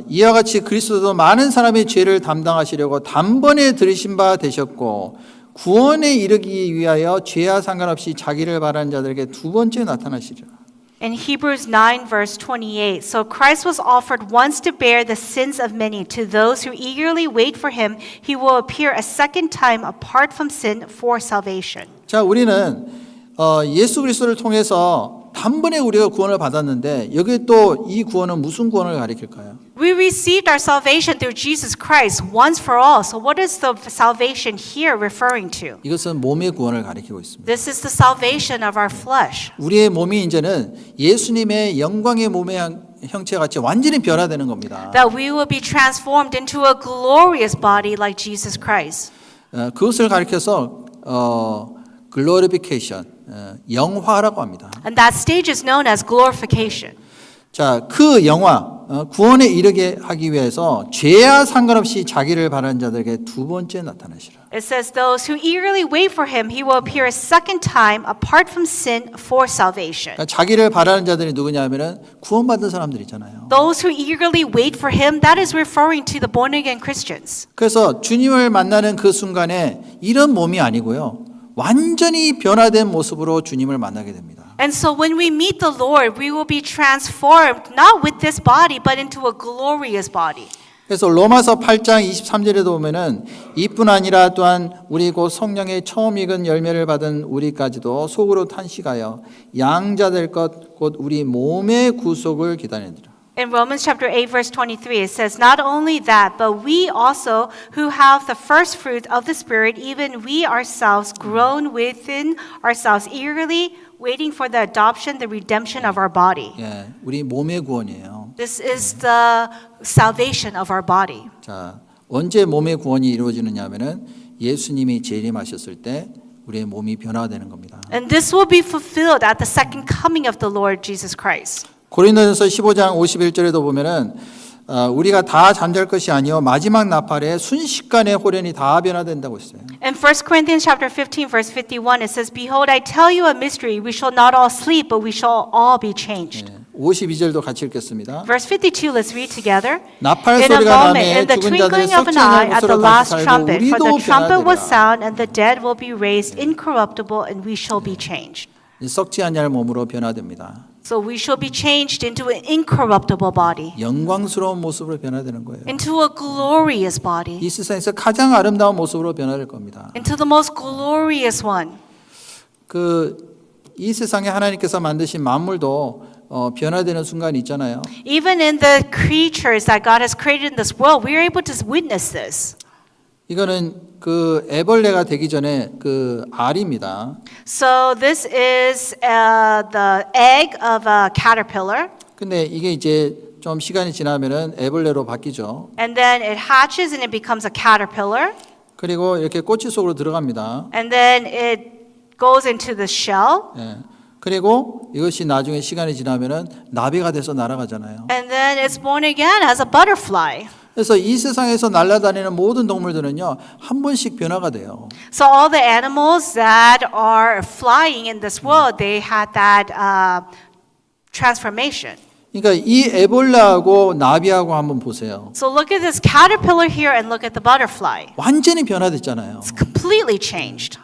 이와 같이 그리스도도 많은 사람의 죄를 담당하시려고 단번에 들으신 바 되셨고 구원에 이르기 위하여 죄와 상관없이 자기를 바라는 자들에게 두 번째 나타나시리라. In Hebrews 9 verse 28, so Christ was offered once to bear the sins of many. To those who eagerly wait for him, he will appear a second time apart from sin for salvation. 자, 우리는 예수 그리스도를 통해서 단번에 우리가 구원을 받았는데 여기 또 이 구원은 무슨 구원을 가리킬까요? We received our salvation through Jesus Christ once for all. So what is the salvation here referring to? 이것은 몸의 구원을 가리키고 있습니다. This is the salvation of our flesh. 우리의 몸이 이제는 예수님의 영광의 몸의 형체 같이 완전히 변화되는 겁니다. That we will be transformed into a glorious body like Jesus Christ. 그것을 가리켜서 glorification, 영화라고 합니다. And that stage is known as glorification. 자, 그 영화, 구원에 이르게 하기 위해서 죄와 상관없이 자기를 바라는 자들에게 두 번째 나타나시라. It says, those who eagerly wait for him, he will appear a second time apart from sin for salvation. 그러니까 자기를 바라는 자들이 누구냐 하면은 구원받은 사람들이잖아요. Those who eagerly wait for him, that is referring to the born again Christians. 그래서 주님을 만나는 그 순간에 이런 몸이 아니고요. 완전히 변화된 모습으로 주님을 만나게 됩니다. And so when we meet the Lord, we will be transformed not with this body, but into a glorious body. 그래서 로마서 8장 23절에도 보면은 이뿐 아니라 또한 우리 곧 성령의 처음 익은 열매를 받은 우리까지도 속으로 탄식하여 양자 될 것 곧 우리 몸의 구속을 기다리느니라. In Romans chapter 8 verse 23 it says, not only that, but we also who have the first fruit of the Spirit, even we ourselves groan within ourselves eagerly waiting for the adoption, the redemption of our body. 예, 우리 몸의 구원이에요. This is the salvation of our body. 자, 언제 몸의 구원이 이루어지느냐 하면은 예수님이 재림하셨을 때 우리의 몸이 변화되는 겁니다. And this will be fulfilled at the second coming of the Lord Jesus Christ. 고린도전서 15장 51절에도 보면은 우리가 다 잠잘 것이 아니요 마지막 나팔에 순식간에 호련히 다 변화된다고 했어요. In 1 Corinthians chapter 15 verse 51 it says, Behold, I tell you a mystery. We shall not all sleep, but we shall all be changed. 52절도 같이 읽겠습니다. Verse 52, let's read together. 나팔 In a 소리가 moment, 나매 in the 죽은 자들의 twinkling of an 썩지 eye, 않을 at the 것으로 last 다시 살고 trumpet, for 우리도 the trumpet will 변화되리라. sound, and the dead will be raised incorruptible, and we shall be changed. 썩지 않을 몸으로 변화됩니다. So we shall be changed into an incorruptible body, 영광스러운 모습으로 변화되는 거예요. into a glorious body, 이 세상에서 가장 아름다운 모습으로 변화될 겁니다. into the most glorious one. 이 세상에 하나님께서 만드신 만물도 변화되는 순간이 있잖아요. Even in the creatures that God has created in this world, we are able to witness this. 이거는 애벌레가 되기 전에 알입니다. So this is the egg of a caterpillar, 근데 이게 이제 좀 시간이 지나면은 애벌레로 바뀌죠. and then it hatches and it becomes a caterpillar, 그리고 이렇게 꼬치 속으로 들어갑니다. and then it goes into the shell, 예. 그리고 이것이 나중에 시간이 지나면은 나비가 돼서 날아가잖아요. and then it's born again as a butterfly. 그래서 이 세상에서 날아다니는 모든 동물들은요 한 번씩 변화가 돼요. So all the animals that are flying in this world, they had that transformation. 그러니까 이 애벌레하고 나비하고 한번 보세요. So look at this caterpillar here and look at the butterfly. 완전히 변화됐잖아요. It's completely changed.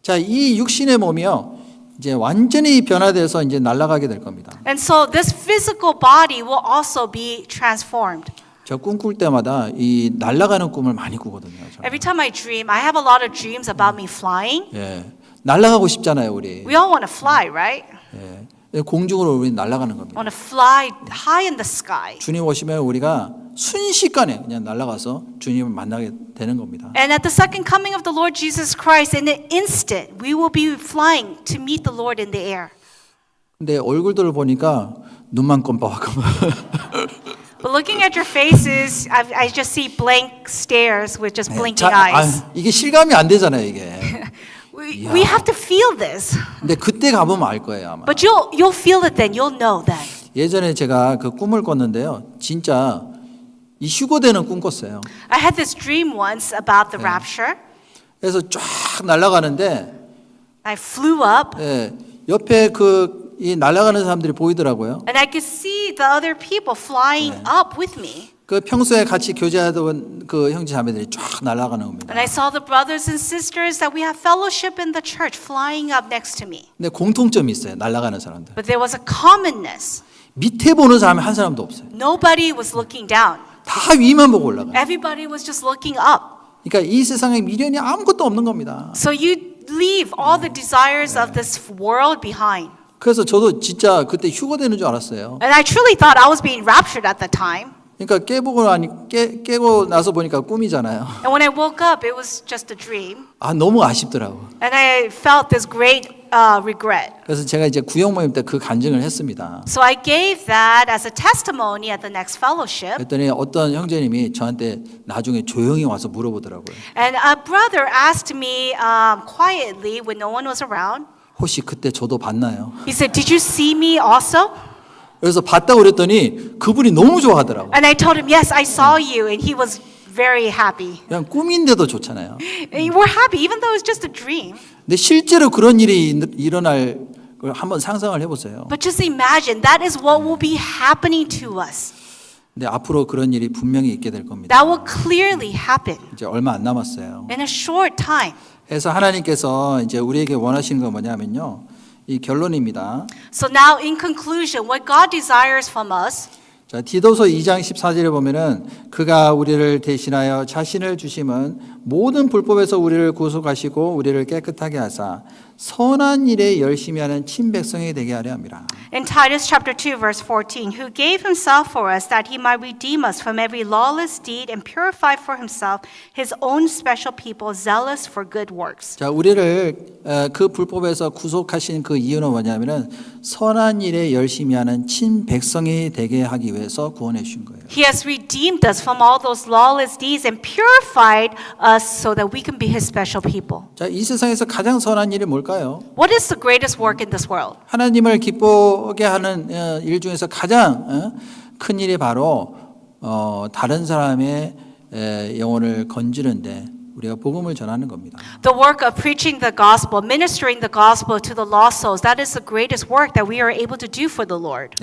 자, 이 육신의 몸이요 이제 완전히 변화돼서 이제 날아가게 될 겁니다. And so this physical body will also be transformed. 저 꿈꿀 때마다 이 날아가는 꿈을 많이 꾸거든요. 저는. Every time I dream, I have a lot of dreams about me flying. 예, 날아가고 싶잖아요, 우리. We all want to fly, right? 예, 공중으로 우리 날아가는 겁니다. Want to fly high in the sky. 주님 오시면 우리가 순식간에 그냥 날아가서 주님을 만나게 되는 겁니다. And at the second coming of the Lord Jesus Christ, in an instant, we will be flying to meet the Lord in the air. 근데 얼굴들을 보니까 눈만 껌뻑껌뻑. But looking at your faces, I just see blank stares with just blinking eyes. 이게 실감이 안 되잖아요, 이게. We have to feel this. 근데 그때 가보면 알 거예요, 아마. But you'll feel it then. You'll know then. 예전에 제가 그 꿈을 꿨는데요. 진짜 이 휴거되는 꿈 꿨어요. I had this dream once about the rapture. 그래서 쫙 날아가는데 I flew up. 예, 옆에 이 날아가는 사람들이 보이더라고요. And I could see the other people flying up with me. 그 평소에 같이 교제하던 그 형제 자매들이 쫙 날아가는 겁니다. And I saw the brothers and sisters that we have fellowship in the church flying up next to me. 근데 공통점이 있어요. 날아가는 사람들. But there was a commonness. 밑에 보는 사람이 한 사람도 없어요. Nobody was looking down. 다 위만 보고 올라가요. Everybody was just looking up. 그러니까 이 세상에 미련이 아무것도 없는 겁니다. So you leave all the desires of this world behind. 그래서 저도 진짜 그때 휴거되는 줄 알았어요. And I truly thought I was being raptured at the time. 그러니까 깨고 나서 보니까 꿈이잖아요. And when I woke up, it was just a dream. 아, 너무 아쉽더라고. And I felt this great regret. 그래서 제가 이제 구역 모임 때 그 간증을 했습니다. So I gave that as a testimony at the next fellowship. 그랬더니 어떤 형제님이 저한테 나중에 조용히 와서 물어보더라고요. And a brother asked me quietly when no one was around. 혹시 그때 저도 봤나요? He said, "Did you see me also?" 그래서 봤다고 그랬더니 그분이 너무 좋아하더라고요. And I told him, "Yes, I saw you." And he was very happy. 그냥 꿈인데도 좋잖아요. And we're happy even though it's just a dream. 근데 실제로 그런 일이 일어날 걸 한번 상상을 해보세요. But just imagine that is what will be happening to us. 근데 앞으로 그런 일이 분명히 있게 될 겁니다. That will clearly happen 이제 얼마 안 남았어요. in a short time. 그래서 하나님께서 이제 우리에게 원하시는 건 뭐냐면요. 이 결론입니다. So now in conclusion, what God desires from us 자, 디도서 2장 14절에 보면은 그가 우리를 대신하여 자신을 주심은 모든 불법에서 우리를 구속하시고 우리를 깨끗하게 하사 선한 일에 열심히 하는 친백성이 되게 하려 함이라. in Titus chapter 2 verse 14, who gave himself for us that he might redeem us from every lawless deed and purify for himself his own special people zealous for good works. 자, 우리를 그 불법에서 구속하신 그 이유는 뭐냐면은 선한 일에 열심히 하는 친백성이 되게 하기 위해서 구원해 주신 거예요. He has redeemed us from all those lawless deeds and purified us so that we can be His special people. 자, 이 세상에서 가장 선한 일이 뭘까요? What is the greatest work in this world? 하나님을 기쁘게 하는 일 중에서 가장 큰 일이 바로 다른 사람의 영혼을 건지는데 우리가 복음을 전하는 겁니다. The work of preaching the gospel, ministering the gospel to the lost souls, that is the greatest work that we are able to do for the Lord.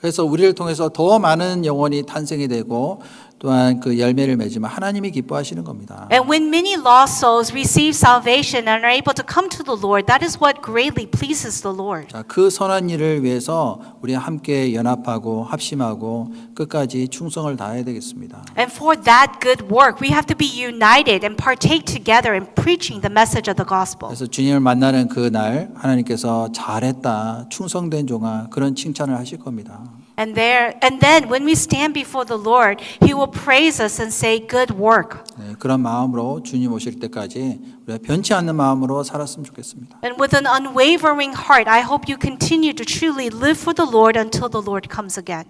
그래서 우리를 통해서 더 많은 영혼이 탄생이 되고 또한 그 열매를 맺으면 하나님이 기뻐하시는 겁니다. And when many lost souls receive salvation and are able to come to the Lord, that is what greatly pleases the Lord. 자, 그 선한 일을 위해서 우리 함께 연합하고 합심하고 끝까지 충성을 다해야 되겠습니다. And for that good work, we have to be united and partake together in preaching the message of the gospel. 그래서 주님을 만나는 그 날 하나님께서 잘했다, 충성된 종아 그런 칭찬을 하실 겁니다. And then when we stand before the Lord, He will praise us and say, "Good work." 그런 마음으로 주님 오실 때까지 우리가 변치 않는 마음으로 살았으면 좋겠습니다. And with an unwavering heart, I hope you continue to truly live for the Lord until the Lord comes again.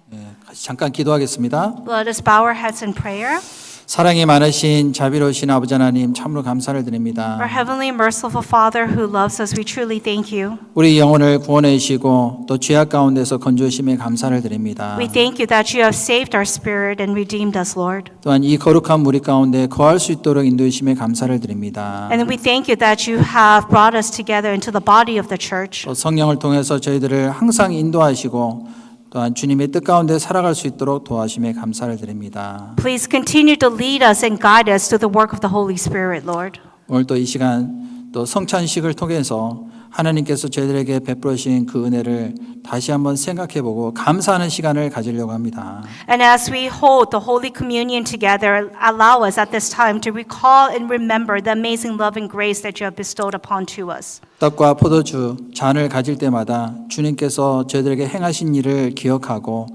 같이 잠깐 기도하겠습니다. Let us bow our heads in prayer. 사랑이 많으신 자비로우신 아버지 하나님 참으로 감사를 드립니다. Our heavenly merciful Father who loves us, we truly thank you. 우리 영혼을 구원해 주시고 또 죄악 가운데서 건져주심에 감사를 드립니다. We thank you that you have saved our spirit and redeemed us, Lord. 또한 이 거룩한 무리 가운데 거할 수 있도록 인도해 주심에 감사를 드립니다. And we thank you that you have brought us together into the body of the church. 또 성령을 통해서 저희들을 항상 인도하시고 또한 주님의 뜻 가운데 살아갈 수 있도록 도와주심에 감사를 드립니다. Please continue to lead us and guide us to the work of the Holy Spirit, Lord. 오늘 또 이 시간 또 성찬식을 통해서 하나님께서 저희들에게 베풀으신 그 은혜를 다시 한번 생각해보고 감사하는 시간을 가지려고 합니다. And as we hold the Holy Communion together, allow us at this time to recall and remember the amazing love and grace that you have bestowed upon to us. 떡과 포도주, 잔을 가질 때마다 주님께서 저희들에게 행하신 일을 기억하고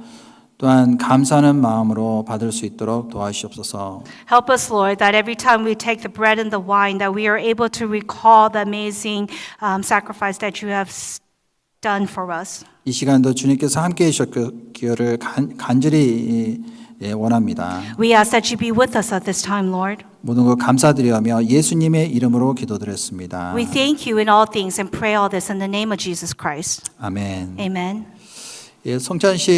또한 감사하는 마음으로 받을 수 있도록 도와주시옵소서. Help us, Lord, that every time we take the bread and the wine, that we are able to recall the amazing sacrifice that you have done for us. 이 시간도 주님께서 함께해 주셨기를 간절히 원합니다. We ask that you be with us at this time, Lord. 모든 것 감사드리며 예수님의 이름으로 기도드렸습니다. We thank you in all things and pray all this in the name of Jesus Christ. 아멘. Amen. 성찬식